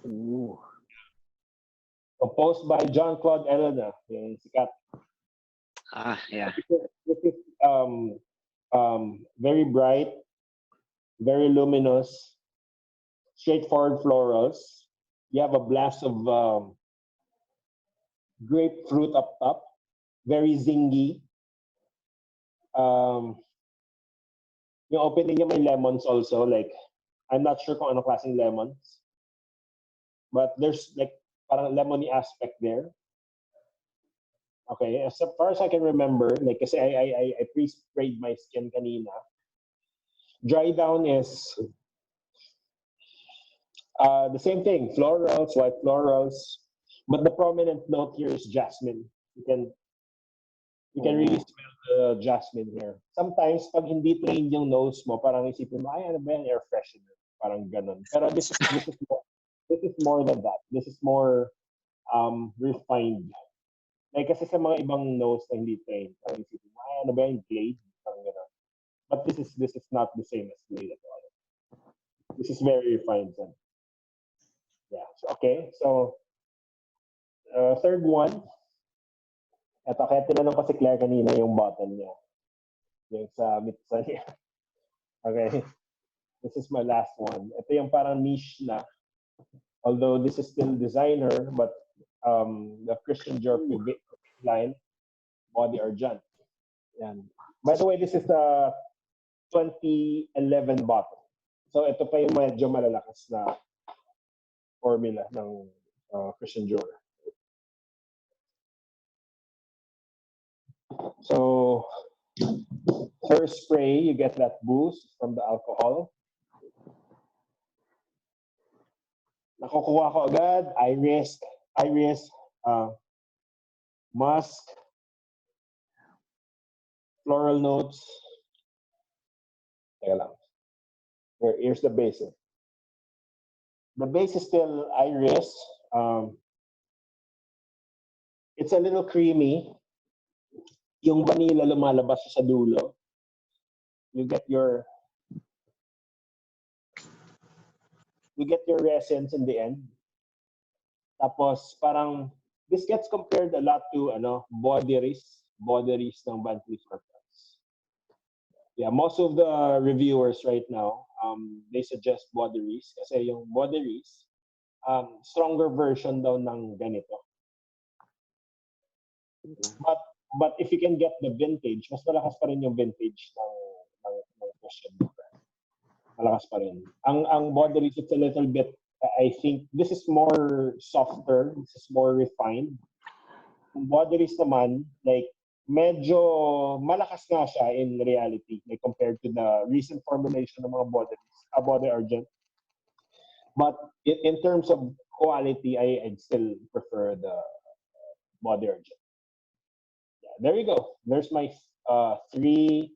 C: Ooh.
D: Composed by John Claude Elena. Yung sikat.
C: Yeah.
D: This is very bright, very luminous, straightforward florals. You have a blast of grapefruit up top, very zingy. Yung opening niya may lemons also. Like, I'm not sure kung ano klaseng lemons, but there's like parang lemony aspect there. Okay, as far as I can remember, like kasi I pre-sprayed my skin kanina. Dry down is the same thing, florals, white florals, but the prominent note here is jasmine. You can really smell the jasmine here. Sometimes pag hindi trained yung nose mo, parang isipin mo, ay ano ba yan, air freshener, parang ganun. Pero this is more than that. This is more refined. Like kasi sa mga ibang nose na hindi trained, parang isipin mo, ay ano ba yan, Glade, parang ganun. But this is not the same as Glade at all. This is very refined. Yeah. So, okay. So third one. Ito, kaya tinanong ko si Claire kanina yung bottle niya. Yung sa mitsa niya. Okay. This is my last one. Ito yung parang niche na. Although this is still designer, but the Christian Dior line, Body Argent. Yan. By the way, this is a 2011 bottle. So ito pa yung medyo malalakas na formula ng Christian Dior. So first spray, you get that boost from the alcohol. Nakukuha ko agad, iris, musk, floral notes. Teka lang. Here's the base. The base is still iris. It's a little creamy. Yung vanilla lumalabas sa dulo. You get your essence in the end. Tapos parang this gets compared a lot to body wrist ng Van Cleef & Arpels. Yeah, most of the reviewers right now they suggest body wrist kasi yung body wrist stronger version daw ng ganito. But if you can get the vintage, mas malakas pa rin yung vintage ng Christian Dior. Malakas pa rin. Ang body wrist, it's a little bit, I think, this is more softer, this is more refined. Ang body wrist naman, like, medyo malakas nga siya in reality, like compared to the recent formulation ng mga body Argent. But in terms of quality, I'd still prefer the body Argent. There you go. There's my three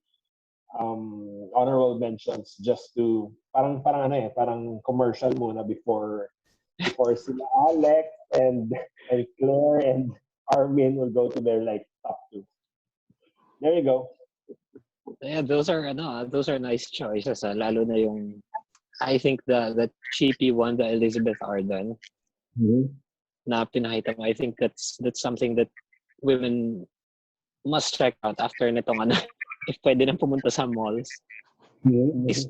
D: honorable mentions just to parang commercial muna before sila Alex and Claire and Armin will go to their like top two. There you go.
C: Yeah, those are nice choices. Lalo na yung I think the cheapy one, the Elizabeth Arden, na pinakita mo. I think that's something that women must check out after nitong ano, if pwede nang pumunta sa malls.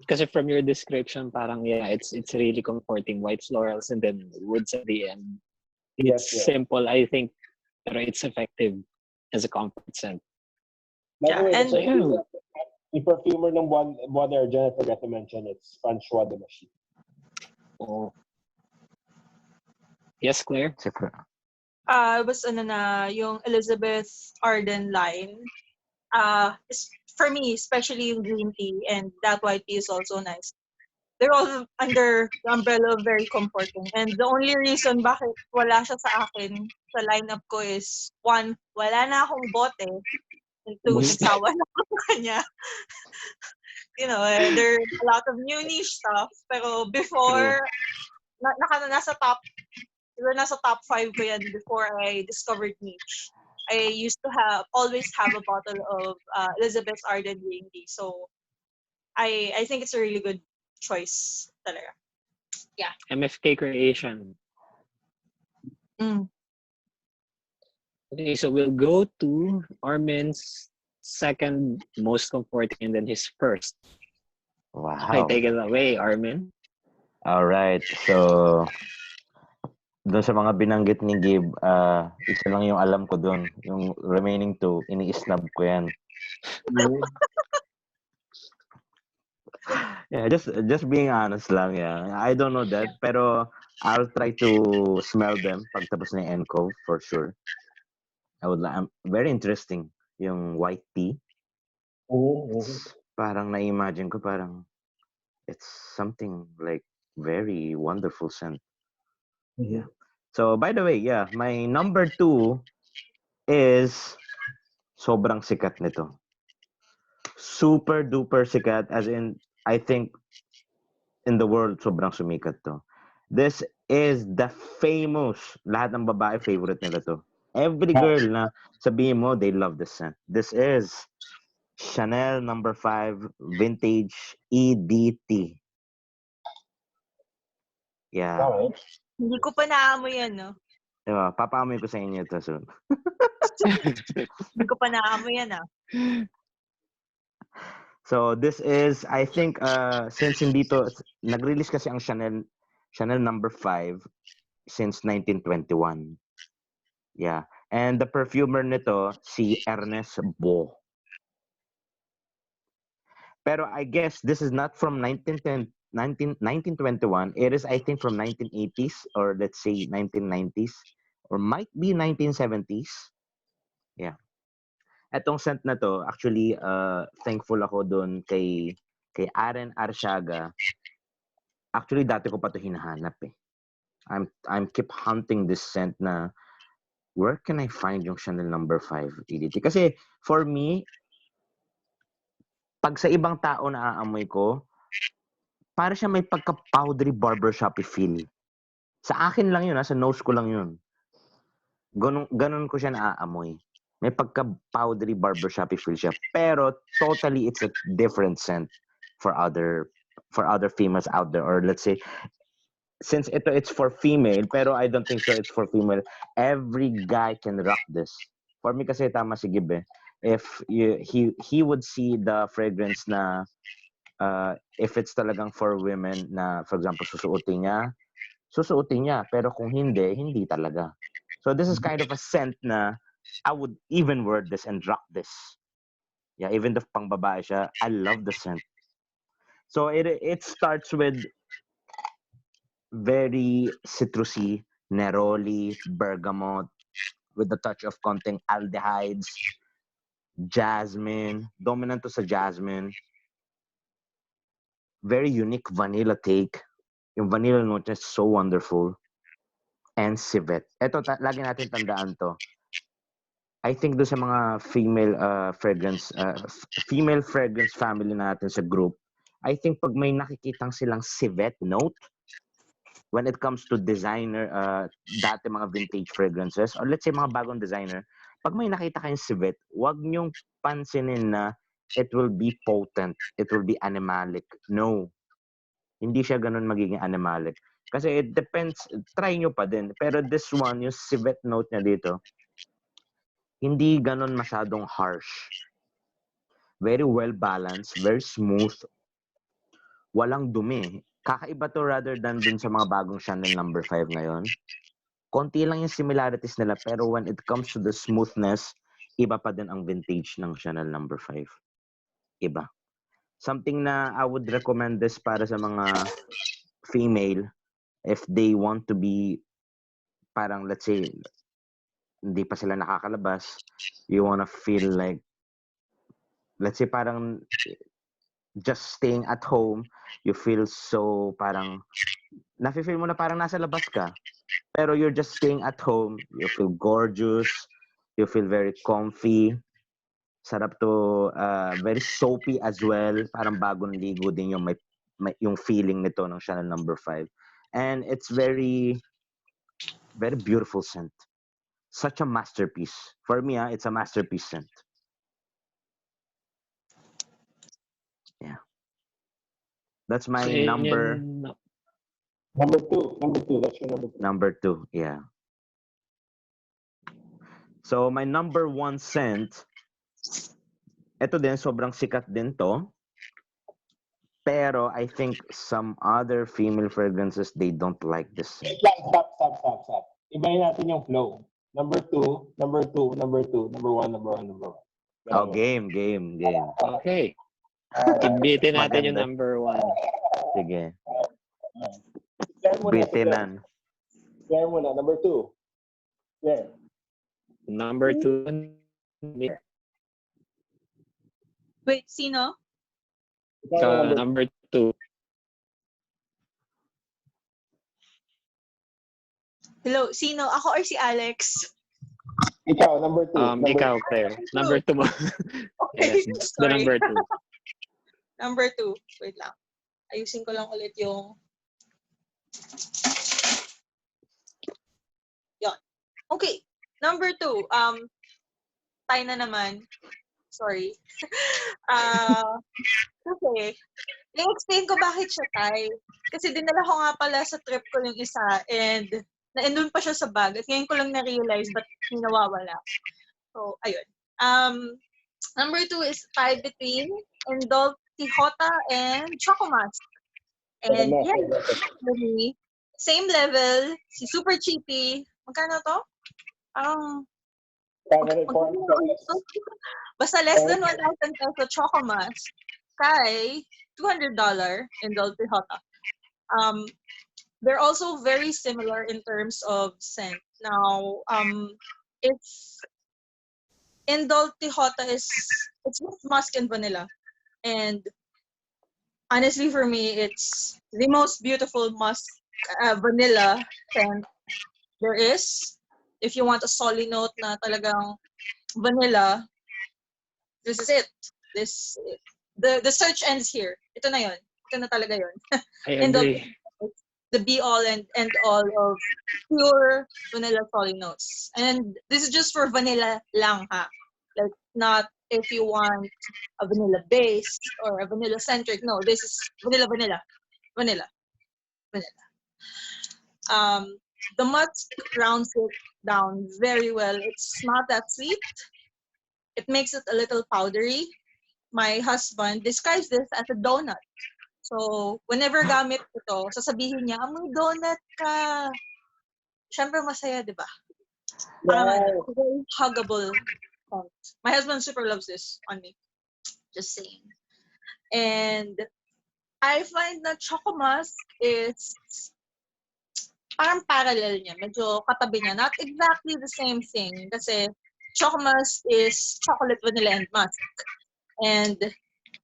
C: Kasi from your description, parang it's really comforting. White florals and then woods at the end. It's simple, I think, pero it's effective as a comfort scent.
D: By the way,
B: and
D: the perfumer ng Bois d'Argent, I forgot to mention, it's Francois de Machine.
C: Oh. Yes, Claire?
B: was yung Elizabeth Arden line. For me, especially yung green tea and that white tea is also nice. They're all under the umbrella of very comforting. And the only reason bakit wala siya sa akin sa lineup ko is, one, wala na akong bote. And two, nagsawa na ako sa kanya. There are a lot of new niche stuff. Pero before, nasa top 5 ko yan before I discovered niche. I used to always have a bottle of Elizabeth Arden green tea. So I think it's a really good choice talaga. Yeah.
C: MFK creation. Okay, so we'll go to Armin's second most comforting and then his first.
A: Wow.
C: Okay, take it away, Armin.
A: All right. So, doon sa mga binanggit ni Gib, isa lang yung alam ko doon. Yung remaining two, ini-snub ko yan. Yeah, just being honest lang, yeah. I don't know that, pero I'll try to smell them pagtapos ng Encove for sure. Very interesting yung white tea. Parang na-imagine ko it's something like very wonderful scent. Yeah. So by the way, yeah, my number 2 is sobrang sikat nito. Super duper sikat, as in I think in the world sobrang sumikat to. This is the famous, lahat ng babae favorite nila to. Every girl na sabihin mo, they love this scent. This is Chanel No. 5 Vintage EDT. Yeah.
D: Alright.
B: Hindi ko pa naamoy yan, no?
A: Diba? Papaamoy ko sa inyo ito soon.
B: Hindi ko pa naamoy yan,
A: So this is, I think, since hindi to, nag-release kasi ang Chanel No. 5 since 1921. Yeah. And the perfumer nito, si Ernest Beau. Pero I guess this is not from 1921. It is, I think, from 1980s or let's say 1990s or might be 1970s. Yeah. Etong scent na to, actually, thankful ako doon kay Aren Arsiaga. Actually, dati ko pa to hinahanap eh. I'm keep hunting this scent na where can I find yung Chanel No. 5 EDT? Kasi for me, pag sa ibang tao na aamoy ko, para siya may pagka-powdery barbershop feel. Sa akin lang yun, sa nose ko lang yun. Ganun ko siya naaamoy. May pagka-powdery barbershop feel siya. Pero totally it's a different scent for other females out there. Or let's say, since it's for female, pero I don't think so it's for female. Every guy can rock this. For me kasi tama si Gib eh. If he would see the fragrance na if it's talagang for women na, for example, susuotin niya. Pero kung hindi talaga. So this is kind of a scent na I would even wear this and rock this. Yeah, even if pang babae siya, I love the scent. So it starts with very citrusy, neroli, bergamot, with a touch of konting aldehydes, jasmine, dominant to sa jasmine. Very unique vanilla take. Yung vanilla note is so wonderful. And civet. Ito, lagi natin tandaan to. I think do sa mga female fragrance family natin sa group, I think pag may nakikitang silang civet note, when it comes to designer, dati mga vintage fragrances, or let's say mga bagong designer, pag may nakita kayong civet, wag niyong pansinin na it will be potent, it will be animalic. No. Hindi siya ganun magiging animalic. Kasi it depends, try nyo pa din. Pero this one, yung civet note niya dito, hindi ganun masyadong harsh. Very well balanced, very smooth. Walang dumi. Kakaiba to rather than dun sa mga bagong Chanel number 5 ngayon. Konti lang yung similarities nila, pero when it comes to the smoothness, iba pa din ang vintage ng Chanel number 5. Iba. Something na I would recommend this para sa mga female if they want to be parang let's say hindi pa sila nakakalabas, you wanna feel like let's say parang just staying at home, you feel so parang nafe-feel mo na parang nasa labas ka. Pero you're just staying at home, you feel gorgeous, you feel very comfy. Sarap to, very soapy as well. Parang bagong ligo din yung may yung feeling nito ng Chanel number 5. And it's very very beautiful scent. Such a masterpiece. For me, it's a masterpiece scent. Yeah. That's my number.
D: Number two. That's your number 2.
A: Number 2, yeah. So, my number 1 scent, ito din, sobrang sikat din to. Pero, I think some other female fragrances, they don't like this scent.
D: Stop. Ibahin natin yung flow. Number 2, number 2, number 2, number 1, number 1, number 1.
A: Oh, game.
C: Okay. Ibitin natin yung number 1.
A: Sige. Bitinan.
D: Share mo na. Number 2. Share.
C: Number 2.
B: Wait, sino?
C: Number 2.
B: Hello, sino? Ako or si Alex?
D: Ikaw, number 2.
C: Ikaw, Claire. Number 2 mo.
B: Okay,
C: Yes, the
B: sorry.
C: number 2.
B: Number 2. Wait lang. Ayusin ko lang ulit yung... Yon. Okay. Number 2. Tayo na naman. Sorry. Kasi, i-explain ko bakit siya Thai. Kasi dinala ko nga pala sa trip ko yung isa and na-endun pa siya sa bag. At ngayon ko lang na-realize ba't nawawala. So, ayun. Number 2 is tied between Indol Tijota and Chocomas. And yeah, same level, si Super Cheapy. Magkano to? Basta less than 1,000 peso Chocomas kay $200 Indol Tijota. They're also very similar in terms of scent. Now, if Indol Tijota it's both musk and vanilla. And honestly, for me, it's the most beautiful musk vanilla scent there is. If you want a solid note na talagang vanilla, this is it. The search ends here. Ito na yun. Ito na talaga yun.
C: I agree.
B: The be all and end all of pure vanilla solid notes. And this is just for vanilla lang ha. Like not if you want a vanilla base or a vanilla centric. No, this is vanilla. The musk rounds it down very well. It's not that sweet. It makes it a little powdery. My husband describes this as a donut. So, whenever gamit ko to, sasabihin niya, amoy donut ka. Siyempre masaya, di ba? Very huggable. My husband super loves this on me. Just saying. And I find that Chocomusk is parang parallel niya. Medyo katabi niya. Not exactly the same thing. Kasi Chocomusk is chocolate, vanilla, and musk. And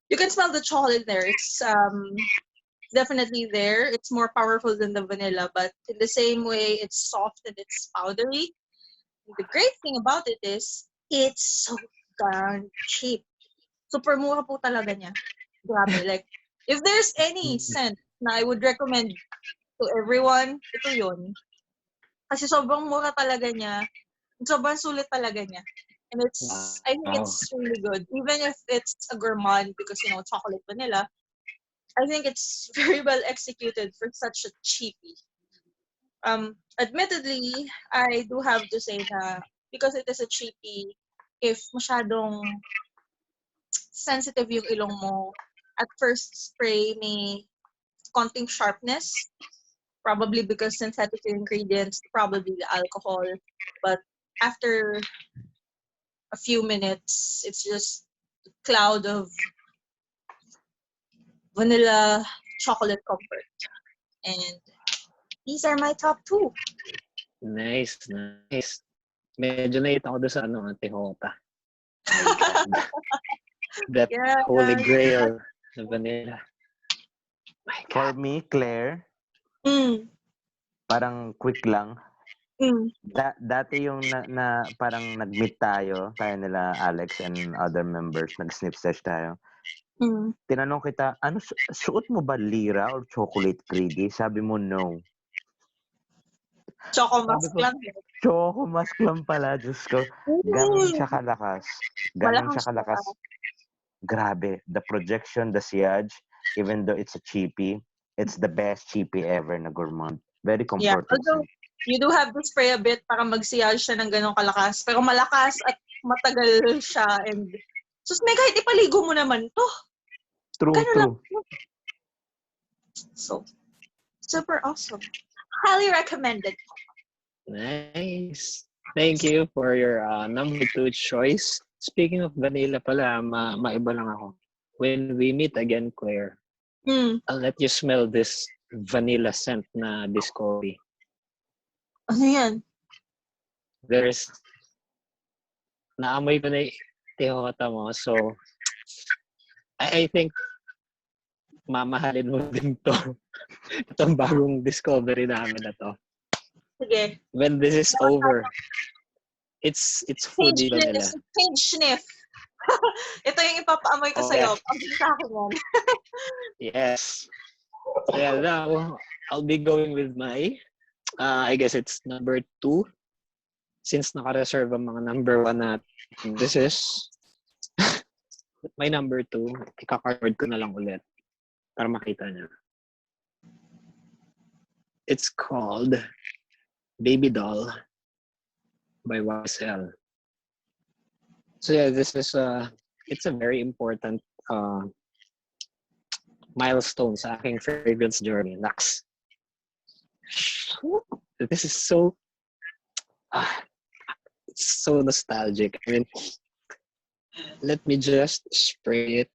B: you can smell the chocolate there. It's definitely there. It's more powerful than the vanilla, but in the same way, it's soft and it's powdery. And the great thing about it is, it's so darn cheap. Super mura po talaga niya. Grabe. Like, if there's any scent na I would recommend to everyone, ito yun. Kasi sobrang mura talaga niya. sobrang sulit talaga niya. And I think
C: Wow.
B: it's really good. Even if it's a gourmand because, chocolate vanilla, I think it's very well executed for such a cheapie. Admittedly, I do have to say na because it is a cheapie, if masyadong sensitive yung ilong mo, at first spray may konting sharpness, probably because synthetic ingredients, probably the alcohol. But after a few minutes, it's just a cloud of vanilla chocolate comfort. And these are my top 2.
C: Nice. Medyo naita ko doon sa Tejota. My God. That
B: Yeah.
C: holy grail na vanilla. My
A: For
C: God.
A: me, Claire,
B: Mm.
A: parang quick lang.
B: Mm.
A: Dati yung parang nag-meet tayo nila Alex and other members, nag-snip sesh tayo.
B: Mm.
A: Tinanong kita, ano, suot mo ba lira or chocolate greedy? Sabi mo, no.
B: Choco
A: Sabi
B: mask
A: ko,
B: lang.
A: choco mask lang pala, Diyos ko. Ganon siya kalakas.
B: Malakas siya.
A: Grabe. The projection, the sillage, even though it's a cheapie, it's the best cheapie ever na gourmand. Very
B: Yeah.
A: comforting.
B: Although, you do have to spray a bit para magsiyal siya ng ganong kalakas. Pero malakas at matagal siya. And, may kahit ipaligo mo naman to.
A: True.
B: So, super awesome. Highly recommended.
C: Nice. Thank you for your number 2 choice. Speaking of vanilla pala, maiba lang ako. When we meet again, Claire, I'll let you smell this vanilla scent na Discovery.
B: Ano yan?
C: Naamoy ko na yung Tejota mo. So, I think mamahalin mo din to. Itong bagong discovery namin na to.
B: Sige.
C: When this is over, it's fully vanilla.
B: Page sniff. Ito yung ipapaamoy ko sa'yo. Ang sa akin yan.
C: Yes. So yeah, now I'll be going with my, I guess it's number 2. Since naka-reserve ang mga number 1 natin. This is my number 2. Ika-card ko na lang ulit para makita niya. It's called Baby Doll by YSL. So yeah, this is it's a very important milestone sa aking fragrance journey. Naks. This is so it's so nostalgic. I mean, let me just spray it.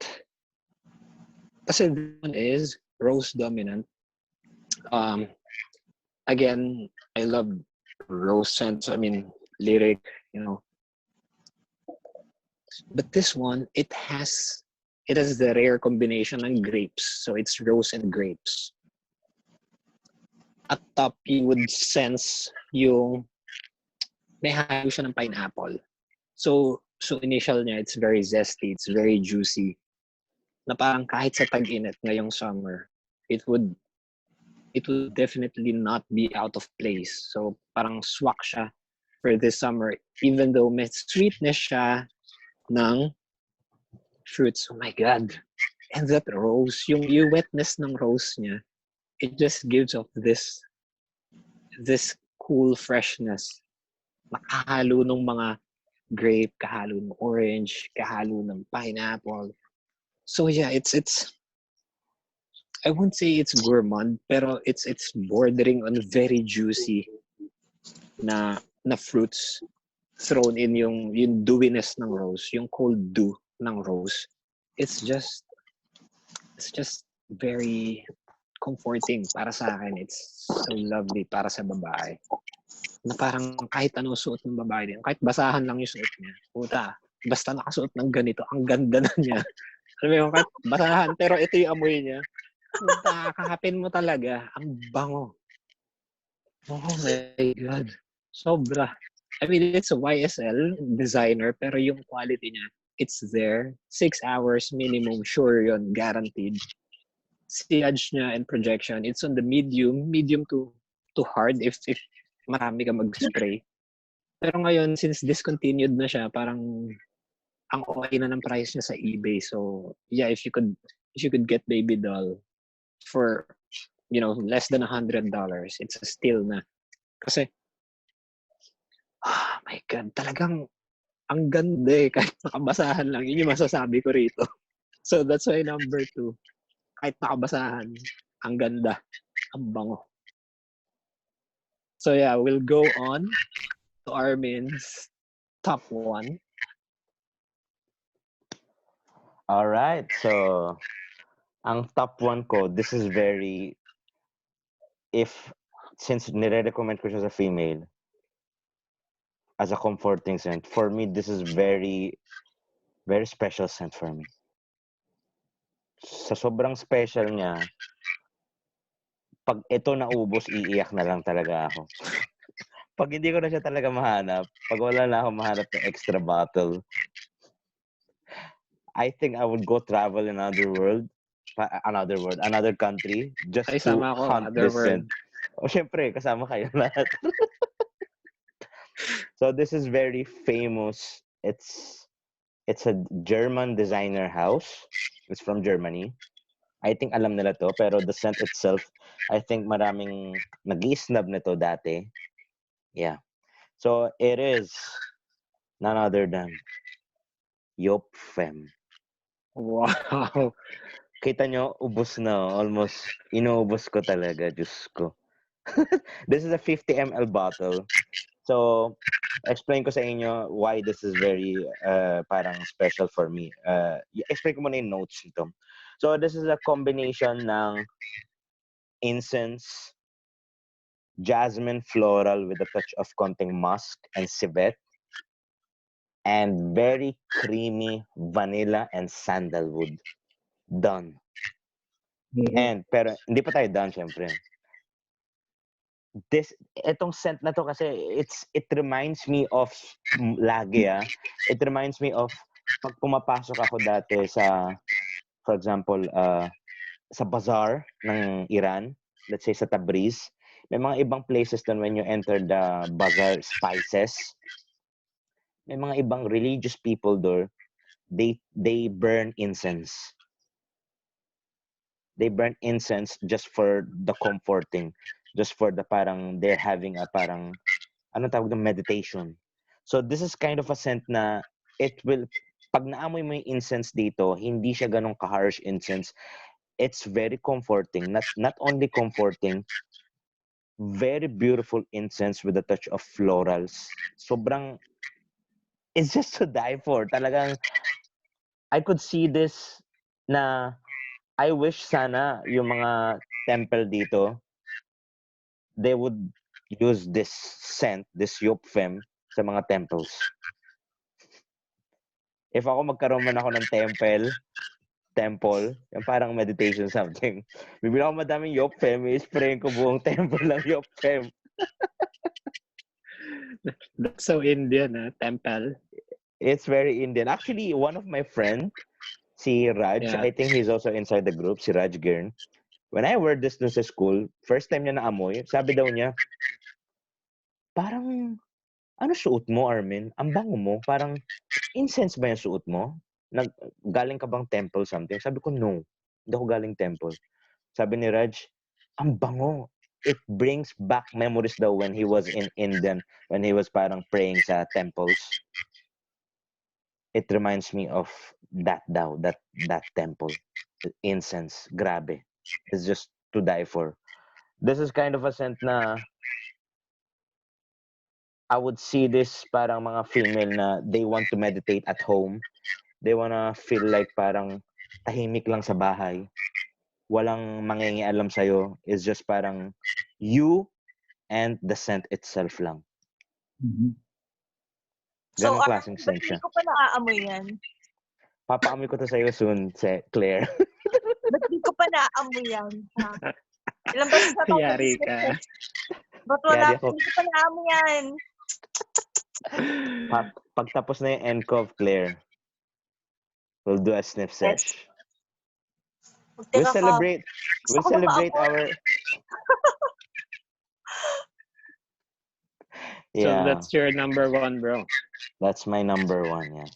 C: Kasi this one is rose dominant. Again, I love rose scents. I mean, lyric, But this one, it has the rare combination ng grapes. So it's rose and grapes. At top, you would sense yung may halo siya ng pineapple. So initial niya, it's very zesty, it's very juicy. Na parang kahit sa tag-init ngayong summer, it would definitely not be out of place. So parang swak siya for this summer, even though may sweetness siya ng fruits. Oh my God. And that rose, yung wetness ng rose niya, it just gives off this cool freshness. Nakahalo ng mga grape, kahalo ng orange, kahalo ng pineapple. So yeah, it's I wouldn't say it's gourmand, pero it's bordering on very juicy na fruits thrown in yung dewiness ng rose, yung cold dew ng rose. It's just very comforting para sa akin. It's so lovely para sa babae. Na parang kahit ano suot ng babae din, kahit basahan lang yung suot niya. Puta, basta nakasuot ng ganito, ang ganda na niya. Alam mo yung kahit basahan, pero ito yung amoy niya. Puta, kakapin mo talaga. Ang bango. Oh my God. Sobra. I mean, it's a YSL designer, pero yung quality niya, it's there. 6 hours minimum, sure yun, guaranteed. Sillage niya and projection, it's on the medium to hard if marami ka mag-spray. Pero ngayon, since discontinued na siya, parang ang okay na ng price niya sa eBay. So, yeah, if you could get baby doll for, less than $100, it's a steal na. Kasi, my God, talagang ang ganda eh. Kahit nakabasahan lang, yun yung masasabi ko rito. So, that's why number 2. Kahit nakabasahan, ang ganda. Ang bango. So, yeah, we'll go on to Armin's top 1.
A: Alright, so ang top 1 ko, this is very, since nire-recommend ko siya sa female, as a comforting scent, for me, this is very, very special scent for me. Sa sobrang special niya, pag ito naubos, iiyak na lang talaga ako. Pag hindi ko na siya talaga mahanap, pag wala na ako mahanap ng extra bottle, I think I would go travel in another country, just
C: Ay,
A: to
C: sama ako,
A: hunt
C: other
A: this scent.
C: world.
A: O syempre, kasama kayo lahat. So this is very famous. It's a German designer house. It's from Germany. I think alam nila to, pero the scent itself, I think maraming nag-i-snub nito dati. Yeah. So it is none other than Yop Fem.
C: Wow.
A: Kita nyo, ubos na. Almost, inuubos ko talaga. Diyos ko. This is a 50 ml bottle. So, explain ko sa inyo why this is very parang special for me. Explain ko muna yung notes nito. So, this is a combination ng incense, jasmine floral with a touch of konting musk and civet, and very creamy vanilla and sandalwood. Done. And, pero, hindi pa tayo done, syempre. Itong scent na to kasi, it reminds me of, it reminds me of, pag pumapasok ako dati sa, for example, sa bazaar ng Iran, let's say sa Tabriz, may mga ibang places doon when you enter the bazaar spices, may mga ibang religious people there, they burn incense. They burn incense just for the comforting, just for the parang they're having a parang anong tawag ng meditation. So this is kind of a scent na it will, pag naamoy mo yung incense dito, hindi siya ganong ka-harsh incense. It's very comforting. Not only comforting, very beautiful incense with a touch of florals. Sobrang, it's just to die for. Talagang, I could see this na I wish sana yung mga temple dito, they would use this scent, this Yopfem, sa mga temples. If ako magkaroon man ako ng temple, yung parang meditation something, bibili ako madaming Yopfem, i-sprayin ko buong temple ng Yopfem.
C: That's so Indian, temple.
A: It's very Indian. Actually, one of my friend, si Raj,
C: Yeah.
A: I think he's also inside the group, si Raj Girn. When I wore this dun sa school, first time niya naamoy, sabi daw niya, parang, ano suot mo, Armin? Ang bango mo. Parang, incense ba yung suot mo? Galing ka bang temple something? Sabi ko, no. Hindi ako galing temple. Sabi ni Raj, ang bango. It brings back memories daw when he was in Indian, when he was parang praying sa temples. It reminds me of that daw, that temple. Incense. Grabe. It's just to die for. This is kind of a scent na I would see this parang mga female na they want to meditate at home. They wanna feel like parang tahimik lang sa bahay. Walang mangingialam sa'yo. It's just parang you and the scent itself lang.
C: Mm-hmm.
B: So,
A: Ganong klaseng
B: ba't
A: scent
B: hindi
A: siya.
B: ko pa naaamoy yan?
A: Papaamoy ko to sa'yo soon, Claire.
B: Ba't hindi ko pa naaamoy yan? Ha? Ilang beses na tayo
C: Yari ka.
B: Ba't wala?
A: Yari ako.
B: Hindi ko pa naaamoy yan.
A: Pagtapos na yung end of Claire, we'll do a sniff sesh. We'll celebrate. We'll celebrate our.
C: So
A: Yeah,
C: that's your number one, bro.
A: that's my number one. Yeah.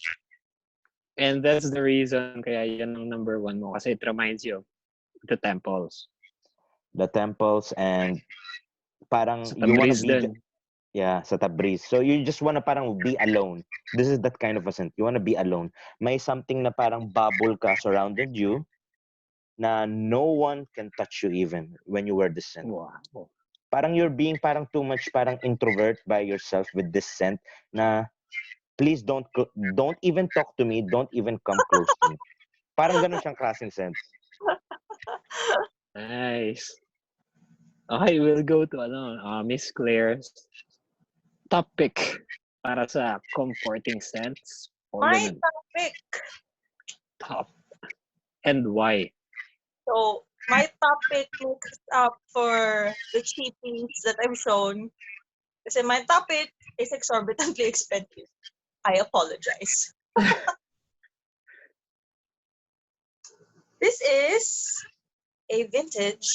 C: And that's the reason kaya yan ang number one mo kasi it reminds you of the temples.
A: The temples and parang
C: Sa
A: you wanna
C: Tabriz
A: be
C: din.
A: yeah, sa Tabriz. So you just wanna parang be alone. This is that kind of a scent. You wanna be alone. May something na parang bubble ka surrounded you na no one can touch you even when you wear this scent.
C: Wow.
A: Parang you're being parang too much parang introvert by yourself with this scent na please don't even talk to me, don't even come close to me. Parang ganun siyang klaseng scent.
C: Nice. Okay, we'll go to Miss Claire's topic para sa comforting scents. O
B: My
C: ganun.
B: topic.
C: Top. And why?
B: So, my topic makes up for the cheapies that I've shown. Kasi my topic is exorbitantly expensive. I apologize. This is a vintage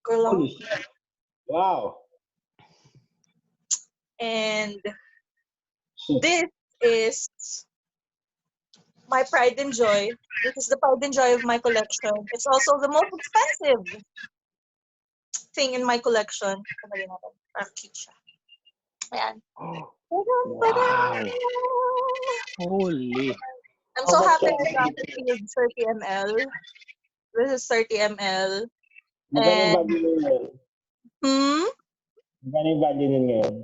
B: cologne.
D: Holy shit. Wow.
B: And this is my pride and joy. This is the pride and joy of my collection. It's also the most expensive thing in my collection. Parang cute siya. Ayan.
C: Wow. Holy.
B: I'm
D: How
B: so
D: much
B: happy
D: siya?
B: I got it with 30 ml. This is 30 ml.
D: Magkano yung
B: And,
D: value nun ngayon?
B: hmm?
D: Magkano yung value nun ngayon?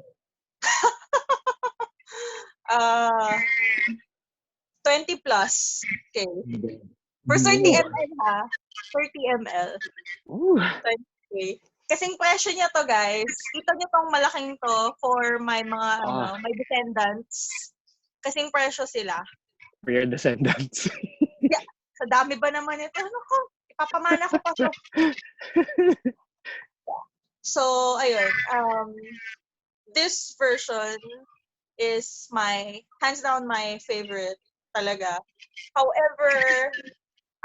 B: 20 plus. Okay. For 30 ml ha. 30 ml.
C: Ooh.
B: 20K. Kasing presyo niya to, guys. Kita niyo tong malaking to for my mga, my descendants. Kasing presyo sila.
C: For your descendants.
B: Yeah. Sa dami ba naman ito? Ano ko? Ipapamana ko pa to. So, ayun. This version is hands down my favorite talaga. However,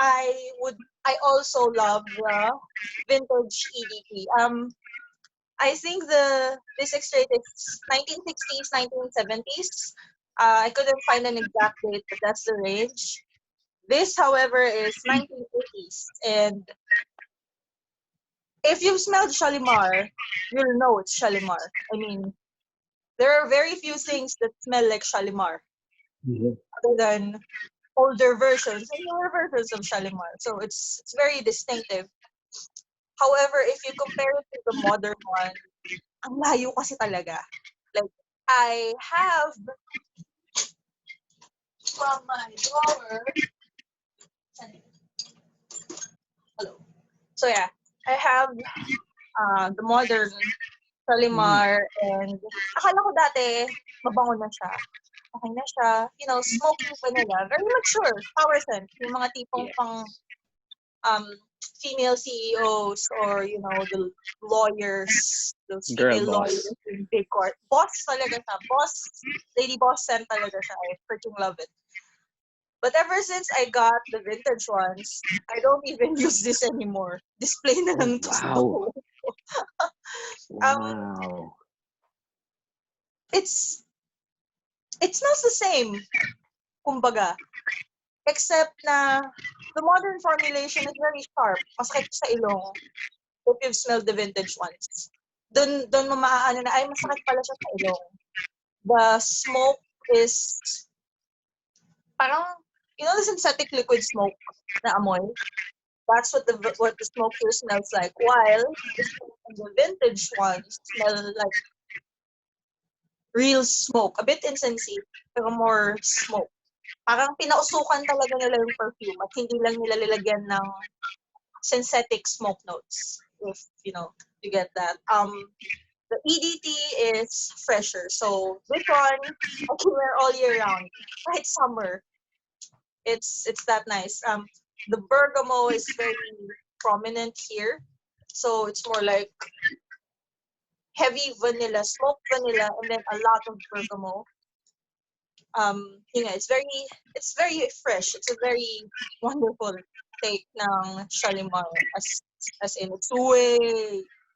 B: I also love the vintage EDT. I think this extrait is 1960s, 1970s. I couldn't find an exact date, but that's the range. This, however, is 1980s, and if you've smelled Shalimar, you'll know it's Shalimar. I mean, there are very few things that smell like Shalimar, other than older versions and newer versions of Shalimar. So it's very distinctive. However, if you compare it to the modern one, ang layo kasi talaga. Like, I have from my drawer. Hello. So yeah, I have the modern Shalimar, and akala ko dati mabango na siya. Okay na siya. You know, smoky vanilla. Very mature. Power scent. Yung mga tipong pang female CEOs or, you know, the lawyers, those female lawyers in big court. Boss talaga siya. Lady boss scent talaga siya. I freaking love it. But ever since I got the vintage ones, I don't even use this anymore. Display na lang to sa
C: Wow.
B: Wow. It smells the same, kumbaga. Except na the modern formulation is very sharp. Masakit sa ilong if you've smelled the vintage ones. Doon mo maaano na, ay, masakit pala siya sa ilong. The smoke is parang, you know the synthetic liquid smoke na amoy? That's what the smoke here smells like. While the vintage ones smell like real smoke. A bit incensive, pero more smoke. Parang pinausukan talaga nila yung perfume at hindi lang nila nilagyan ng synthetic smoke notes. If, you know, you get that. The EDT is fresher. So this one, I can wear all year round. Right, summer. It's that nice. The bergamot is very prominent here. So it's more like heavy vanilla, smoked vanilla, and then a lot of bergamot. It's very fresh. It's a very wonderful take ng Shalimar, as in it's way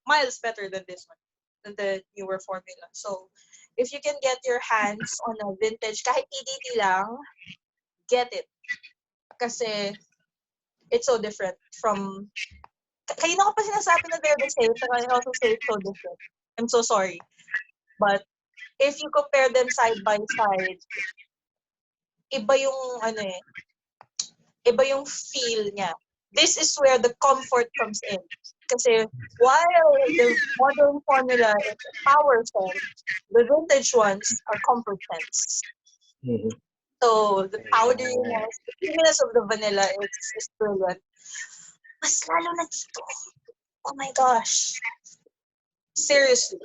B: miles better than this one. than the newer formula. So, if you can get your hands on a vintage, kahit EDT lang, get it. Kasi, it's so different from... Kayo na ko pa sinasabi na they're the same, but I also say it's so different. I'm so sorry. But, if you compare them side by side, iba yung, iba yung feel niya. This is where the comfort comes in. Kasi while the modern formula is a power sense, the vintage ones are comfort sense.
D: Mhm.
B: So the powderiness, the creaminess of the vanilla is brilliant. Mas lalo na dito. Oh my gosh. Seriously.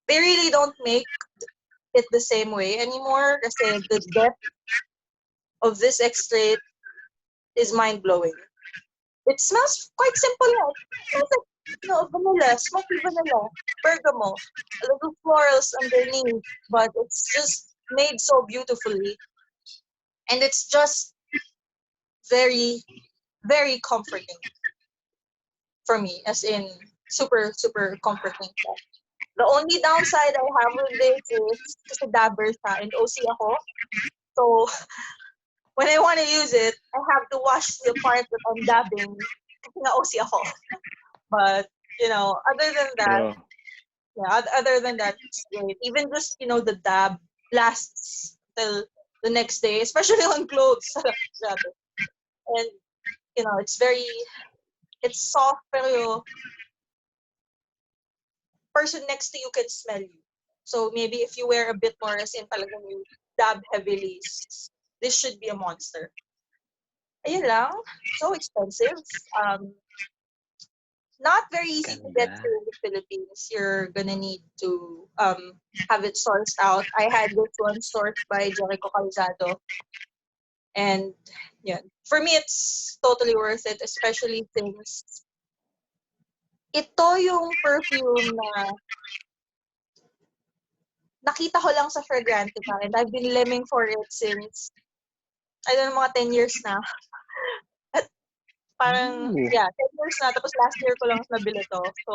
B: They really don't make it the same way anymore kasi the depth of this extract is mind-blowing. It smells quite simple. It smells like, vanilla, smoky vanilla, bergamot, a little florals underneath, but it's just made so beautifully. And it's just very, very comforting for me, as in super, super comforting. The only downside I have with this is kasi dabber siya and OC ako. So, when I want to use it, I have to wash the part that I'm dabbing kasi na OC ako. But, other than that, other than that, it's great. Even just, the dab lasts till the next day, especially on clothes. And, it's soft, pero person next to you can smell you. So maybe if you wear a bit more, as in talagang you dab heavily, this should be a monster. Ayun lang. So expensive. Not very easy to get here in the Philippines. You're gonna need to have it sourced out. I had this one sourced by Jericho Calzado. And yeah, for me, it's totally worth it, especially since ito yung perfume na nakita ko lang sa Fragrantica, and I've been lemming for it since, I don't know, mga 10 years na. At parang, 10 years na. Tapos last year ko lang nabili to. So,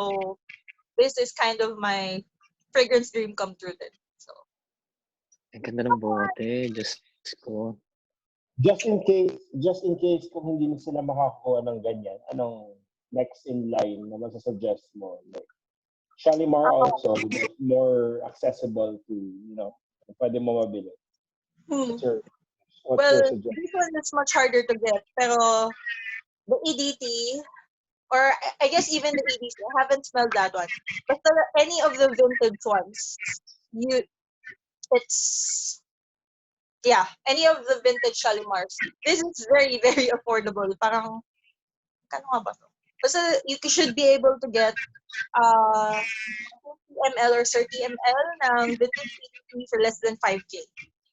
B: this is kind of my fragrance dream come true din. So,
C: ang ganda ng bote. Diyos ko.
D: Just in case kung hindi na sila makakuha ng ganyan, anong next in line na masasuggest mo? Like, Shalimar also, more accessible to, pwede mo mabili. What's your suggestion?
B: This one is much harder to get. Pero, the EDT, or I guess even the EDC, I haven't smelled that one. But any of the vintage ones, any of the vintage Shalimars, this is very, very affordable. Parang, kano nga ba to? Basta you should be able to get 50 ml or 30 ml ng vintage EDC for less than 5K.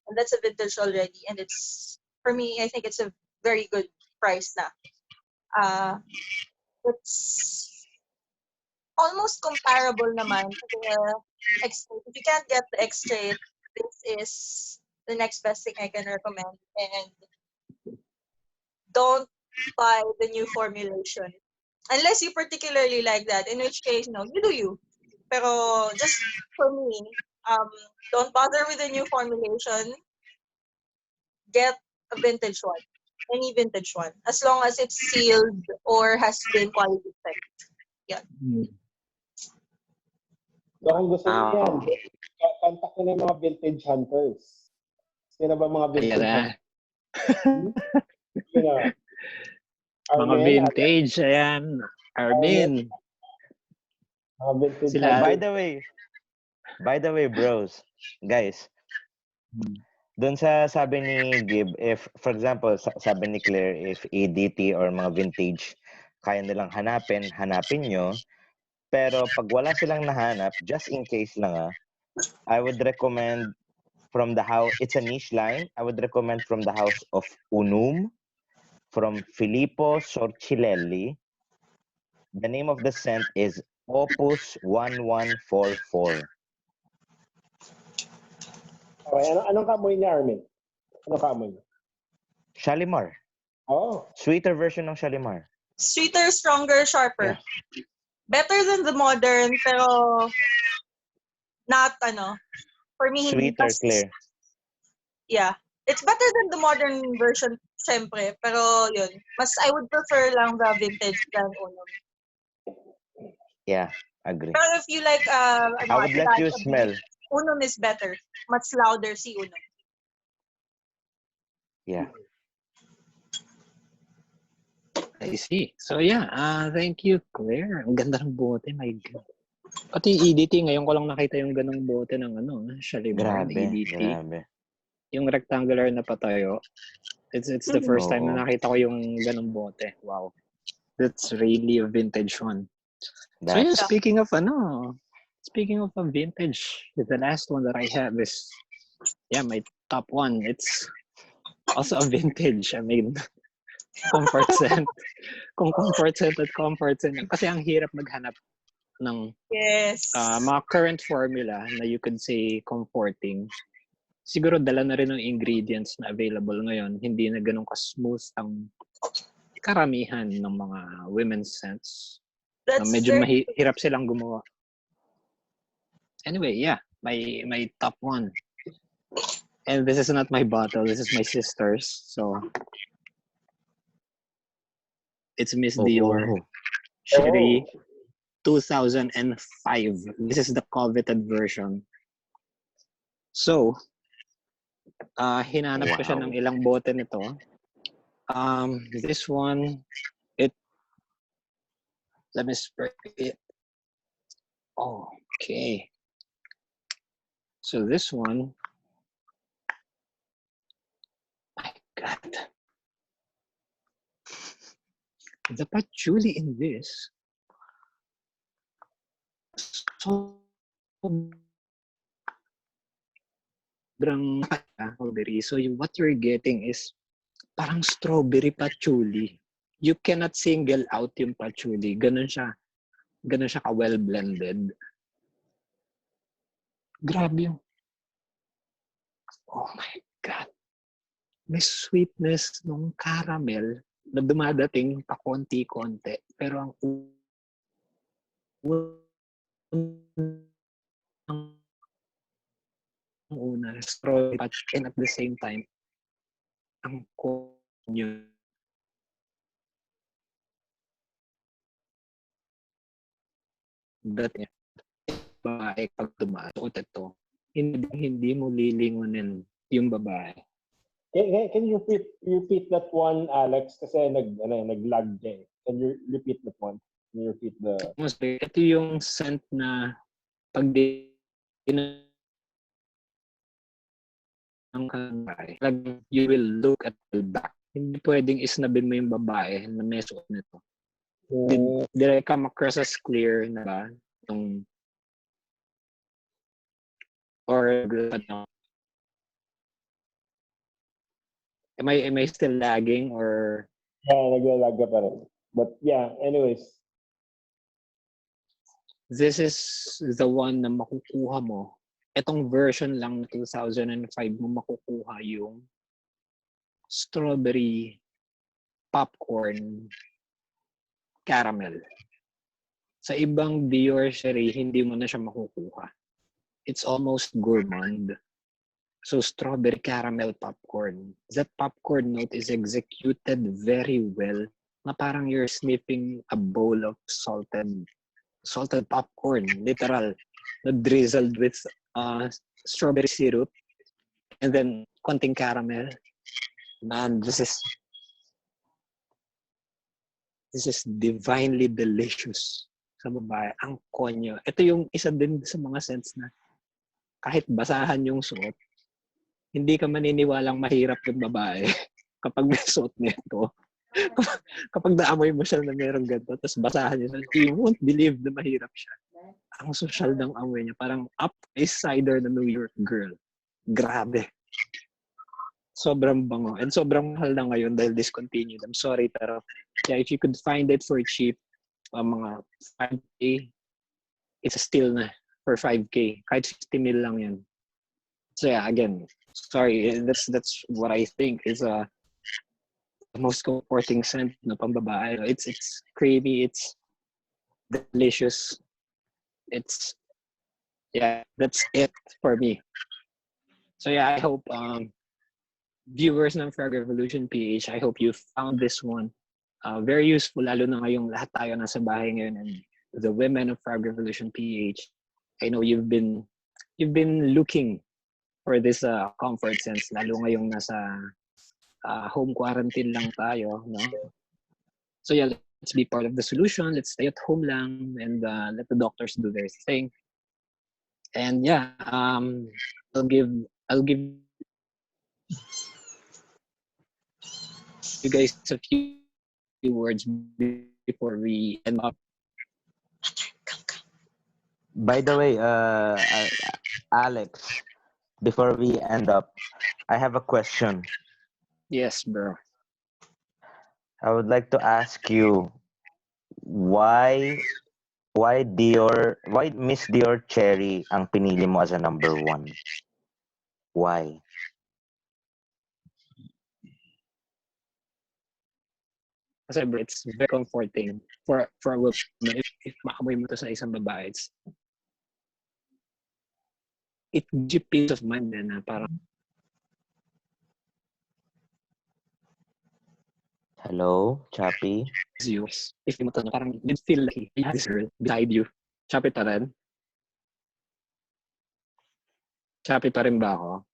B: And that's a vintage already. And it's, for me, I think it's a very good price na. It's almost comparable naman to the extra. If you can't get the extra, this is the next best thing I can recommend. And don't buy the new formulation. Unless you particularly like that, in which case, you do you. Pero just for me, don't bother with the new formulation. Get a vintage one. Any vintage one. As long as it's sealed or has been quality checked. Yeah.
D: So, kung gusto niyo yan, contact nyo na yung mga vintage hunters. Sino ba mga vintage hunters?
C: Mga vintage, ayan. Armin.
D: Mga vintage
C: Sila.
A: By the way, bros, guys, doon sa sabi ni Gib, if, for example, sabi ni Claire, if EDT or mga vintage, kaya nilang hanapin nyo. Pero pag wala silang nahanap, just in case lang I would recommend from the house, it's a niche line, I would recommend from the house of Unum, from Filippo Sorcilelli. The name of the scent is Opus 1144.
D: Okay, anong kamoy niya, Armin? Anong kamoy niya?
A: Shalimar.
D: Oh.
A: Sweeter version ng Shalimar.
B: Sweeter, stronger, sharper.
A: Yeah.
B: better than the modern, pero not, for me, hindi
A: Sweeter,
B: pas,
A: clear.
B: yeah. It's better than the modern version, syempre. Pero, yun. I would prefer lang the vintage than Unum.
A: Yeah, agree.
B: Pero if you like,
A: I would let you
B: a beat,
A: smell.
B: Unum is better. Much louder si Unum.
A: Yeah.
C: I see. So yeah, thank you, Claire. Ang ganda ng bote, my God. Pati yung EDT, ngayon ko lang nakita yung ganong bote ng Shalimar,
A: Grabe,
C: EDT.
A: grabe.
C: Yung rectangular na patayo. It's the first time
A: Oo.
C: na nakita ko yung ganong bote. Wow. That's really a vintage one. So yeah,
A: That's
C: speaking of a vintage, the last one that I have is, my top one. It's also a vintage. I mean, comfort scent. Kung comfort scent at comfort scent. Kasi ang hirap maghanap ng
B: Yes.
C: mga current formula na you could say comforting. Siguro dala na rin ng ingredients na available ngayon. Hindi na ganun ka-smooth ang karamihan ng mga women's scents.
B: That's
C: Medyo
B: very
C: mahirap silang gumawa. Anyway, yeah, my top one. And this is not my bottle, this is my sister's. So it's Miss Dior Cherie 2005. This is the coveted version. So, hinanap ko siya ng ilang bote nito. This one, let me spray it. Okay. So this one, my God. The patchouli in this, sobrang strawberry. So what you're getting is parang strawberry patchouli. You cannot single out yung patchouli. Ganun siya ka well blended. Grabe yung, oh my God. May sweetness ng caramel na dumadating pa konti-konti. Pero ang una, strawberry patchouli, and at the same time, ang konyo that babae pag tumasot ito, hindi mo lilingunin yung babae.
D: Can you repeat that one, Alex? Kasi nag-lag eh. Can you repeat that one? Can you repeat the...
C: Ito yung scent na pag ng babae, you will look at the back. Hindi pwedeng isnabin mo yung babae na may suot nito. Did I come across as clear na ba? Or am I still lagging or
D: naglalag ka pa rin. But yeah, anyways.
C: This is the one na makukuha mo. Itong version lang na 2005 mo makukuha yung strawberry popcorn caramel. Sa ibang Dior Cherie, hindi mo na siya makukuha. It's almost gourmand. So strawberry caramel popcorn. That popcorn note is executed very well na parang you're sniffing a bowl of salted popcorn, literal, na drizzled with strawberry syrup and then konting caramel. Man, this is divinely delicious sa babae. Ang konyo. Ito yung isa din sa mga scents na kahit basahan yung suot, hindi ka maniniwalang mahirap yung babae kapag may suot nito. Kapag naamoy mo siya na mayroong ganito, tapos basahan niya, you won't believe na mahirap siya. Ang social ng amoy niya, parang up is cider na New York girl. Grabe. Sobrang bango. And sobrang mahal na ngayon dahil discontinued. I'm sorry, pero yeah, if you could find it for cheap, mga 5K, it's a steal na for 5K. Kahit 50 mil lang yan. So yeah, again, sorry, that's what I think is the most comforting scent na pambabae. It's creamy, it's delicious. It's that's it for me. So yeah, I hope viewers ng Frog Revolution PH, I hope you found this one very useful, lalo na ngayong lahat tayo nasa bahay ngayon, and the women of Frog Revolution PH. I know you've been looking for this comfort sense, lalo ngayong nasa home quarantine lang tayo, no? So yeah, let's be part of the solution. Let's stay at home lang and let the doctors do their thing. And yeah, I'll give you guys a few words before we end up.
A: By the way, Alex, before we end up, I have a question.
C: Yes, bro.
A: I would like to ask you why Miss Dior Cherry ang pinili mo as a number 1? Why?
C: Kasi bro, it's very comforting for a woman. If makamoy mo to sa isang babae, it gives you peace of mind na parang
A: Hello, Chappy?
C: you. If mo to, parang you feel like you have this girl beside you. Chappy pa rin? Chappy pa rin ba ako?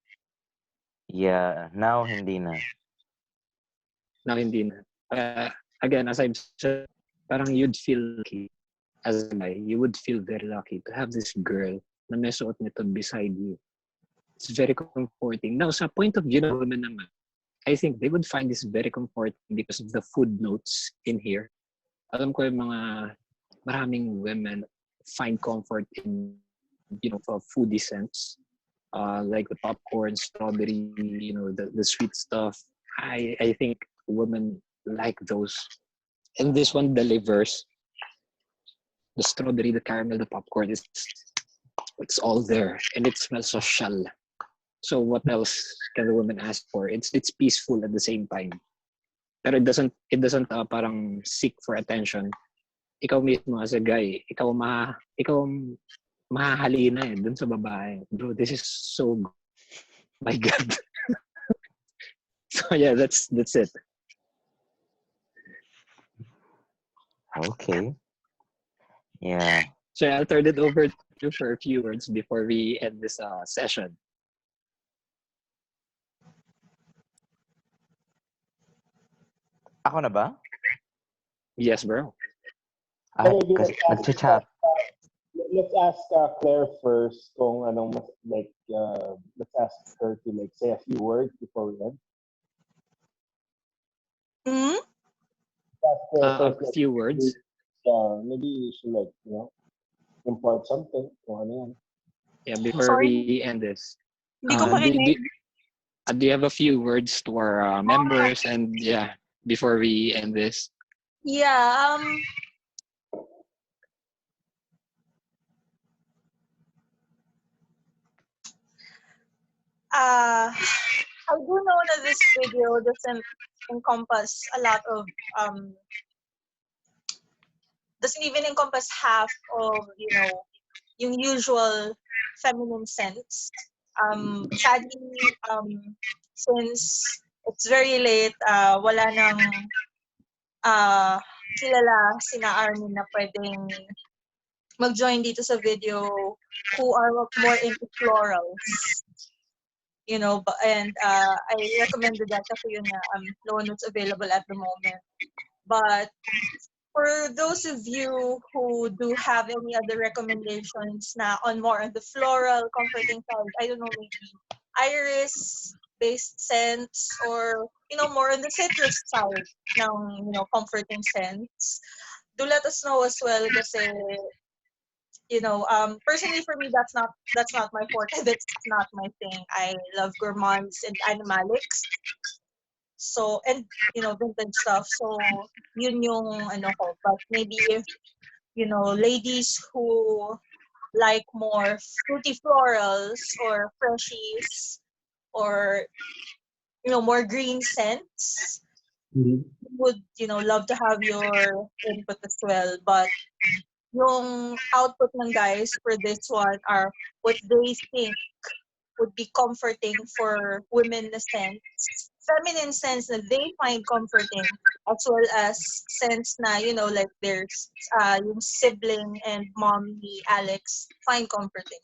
A: Yeah, now hindi na.
C: Now hindi na. Again, as I've said, parang you'd feel lucky as a guy. You would feel very lucky to have this girl na may suot nito beside you. It's very comforting. Now, sa point of view ng women naman, I think they would find this very comforting because of the food notes in here. Alam ko yung mga maraming women find comfort in, for foodie scents. Like the popcorn, strawberry, the sweet stuff. I think women like those. And this one delivers. The strawberry, the caramel, the popcorn, it's all there. And it smells social. So what else can the woman ask for? It's peaceful at the same time. Pero it doesn't parang seek for attention. Ikaw mismo as a guy, ikaw mahahalina dun sa babae. Bro, this is so good. My God. So yeah, that's it.
A: Okay. Yeah.
C: So I'll turn it over to you for a few words before we end this session.
A: Ako na ba?
C: Yes, bro.
D: Maybe
A: Kasi nagchat.
D: let's ask Claire first kung anong let's ask her to say a few words before we end.
C: A few words.
D: Maybe you should impart something.
C: Yeah, before we end this.
B: Hindi ko marinig.
C: Do you have a few words to our members and yeah, before we end this?
B: Yeah, I do know that this video doesn't encompass a lot of doesn't even encompass half of yung usual feminine sense. Sadly, since it's very late, wala nang kilala sina Armin na pwedeng mag-join dito sa video who are more into florals. And I recommended that kasi yun na no one was available at the moment. But for those of you who do have any other recommendations na on more on the floral comforting side, I don't know, maybe iris-based scents or more on the citrus side ng comforting scents, do let us know as well kasi personally for me that's not my forte. That's not my thing. I love gourmands and animalics. So, and vintage stuff. So, yun yung ko. But maybe if ladies who like more fruity florals or freshies or more green scents, would love to have your input as well. But yung output ng guys for this one are what they think would be comforting for women na sense, feminine sense na they find comforting, as well as sense na, like there's yung sibling and mom ni Alex find comforting.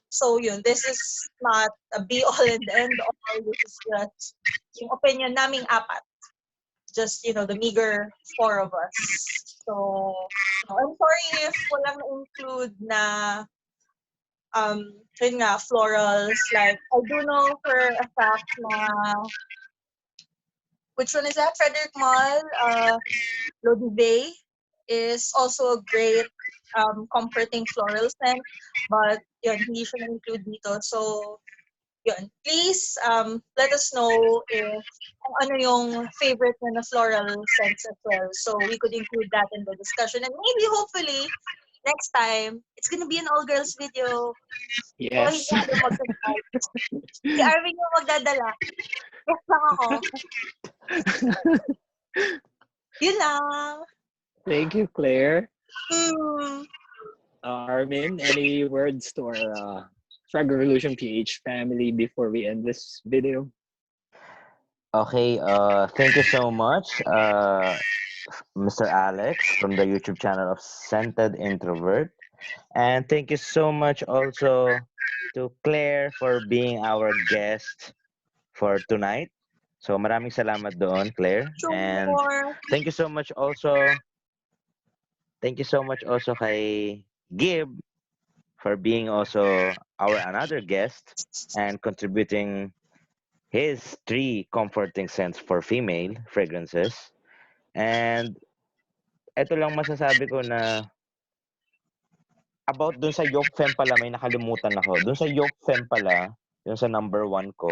B: So yun, this is not a be all and end all. This is just yung opinion naming apat. Just, the meager four of us. So, I'm sorry if walang include na yun nga, florals. Like, I do know for a fact na, which one is that? Frederick Mall, Lodi Bay is also a great comforting floral scent. But, yun, hindi siya na-include dito. So, yun. Please let us know if kung ano yung favorite na floral scents as well. So we could include that in the discussion. And maybe, hopefully, next time, it's gonna be an all-girls video. O hindi
C: Yes.
B: ako magdadala. Si Arvin yung magdadala. Yes lang ako. Yun lang.
C: Thank you, Claire.
B: Hmm.
C: Armin, any words to our Frag Revolution PH family before we end this video?
A: Okay, thank you so much, Mr. Alex from the YouTube channel of Scented Introvert. And thank you so much also to Claire for being our guest for tonight. So maraming salamat doon, Claire. And
B: Sure.
A: thank you so much also kay Gib for being also our another guest and contributing his 3 comforting scents for female fragrances. And ito lang masasabi ko na about dun sa Yop Fem pala, may nakalimutan ako. Dun sa Yop Fem pala, yung sa number 1 ko,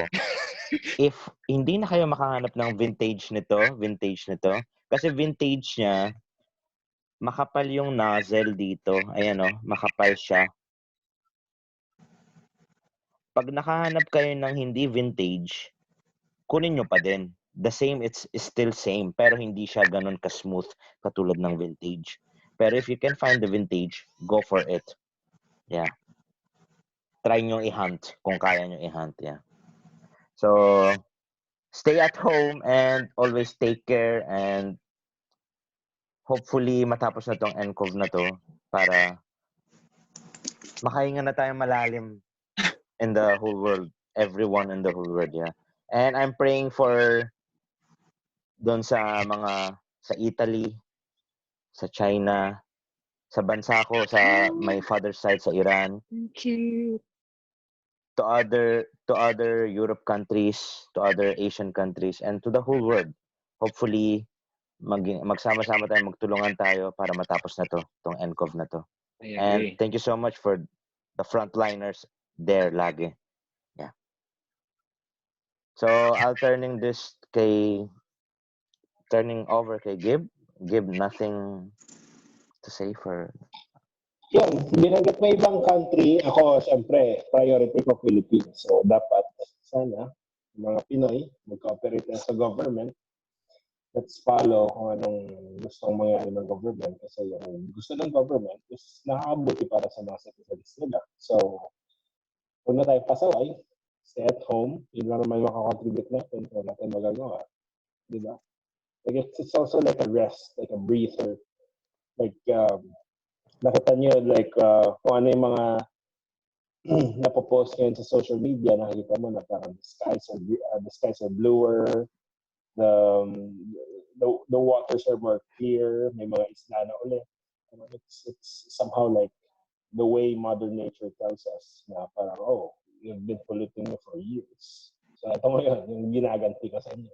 A: if hindi na kayo makahanap ng vintage nito, kasi vintage niya, makapal yung nozzle dito. Ayan o, makapal siya. Pag nakahanap kayo ng hindi vintage, kunin nyo pa din. The same, it's still same, pero hindi siya ganun ka-smooth katulad ng vintage. Pero if you can find the vintage, go for it. Yeah. Try nyo i-hunt kung kaya nyo i-hunt. Yeah. So, stay at home and always take care and hopefully matapos na tong NCOV na to para makahinga na tayo malalim in the whole world. Everyone in the whole world, yeah. And I'm praying for doon sa mga sa Italy, sa China, sa bansa ko, sa my father's side sa Iran,
C: Cute.
A: to other Europe countries, to other Asian countries, and to the whole world. Hopefully, magsama-sama tayo, magtulungan tayo para matapos na to, tong NCOV na to.
C: I
A: And
C: agree.
A: thank you so much for the frontliners there lagi. Yeah. So, I'll turning over kay Gib. Gib, nothing to say for...
D: Yun, binanggit mo ibang country, ako, syempre, priority ko Philippines. So, dapat, sana, mga Pinoy, mag-cooperate na sa government. Let's follow kung anong gustong mangyari ng government. Kasi yung gusto ng government is nakakabuti para sa mga citizens nila. So, huwag na tayo pasaway. Stay at home. Yun lang naman makakontribute natin. Wala natin magagawa. Diba? Like it's also like a rest, like a breather. Like, nakita nyo, like, kung ano yung mga napopost ngayon sa social media, nakikita mo na parang the skies are bluer, the waters are more clear, may mga isla na ulit. It's somehow like the way Mother Nature tells us na parang, oh, you've been polluting me for years. So ito mo yun, yung ginaganti ko sa inyo.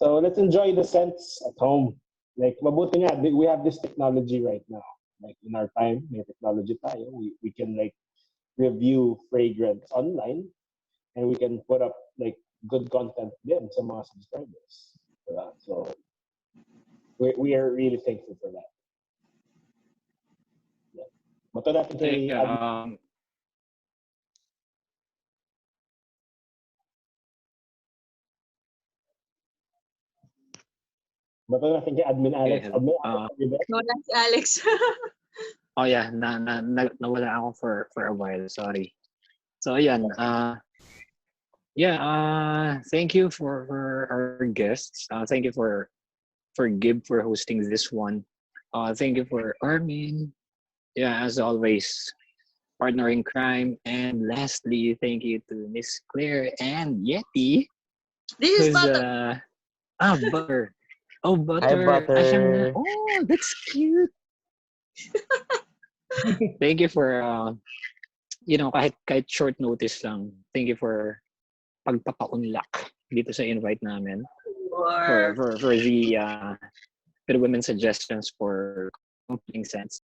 D: So let's enjoy the scents at home. Like, mabuti nga, we have this technology right now. Like, in our time, may technology tayo. We can, like, review fragrance online and we can put up, like, good content din sa mga subscribers. Diba? So, we are really thankful for that. Yeah. Bato natin kay Bato natin kay Admin Alex.
C: Okay,
D: Admin Alex, are you there?
B: Wala si Alex.
C: oh yeah, nawala ako for a while. Sorry. So ayan, thank you for our guests. Thank you for Gib for hosting this one. Thank you for Armin. Yeah, as always, partner in crime. And lastly, thank you to Miss Claire and Yeti,
B: This is
C: who's
B: Butter.
C: Butter. Oh,
A: Hi,
C: Butter. Siya nga.
A: Butter.
C: Oh, that's cute. Thank you for kahit short notice lang. Thank you for pagpapaunlak dito sa invite namin
B: Or
C: for the women's suggestions for opening sense.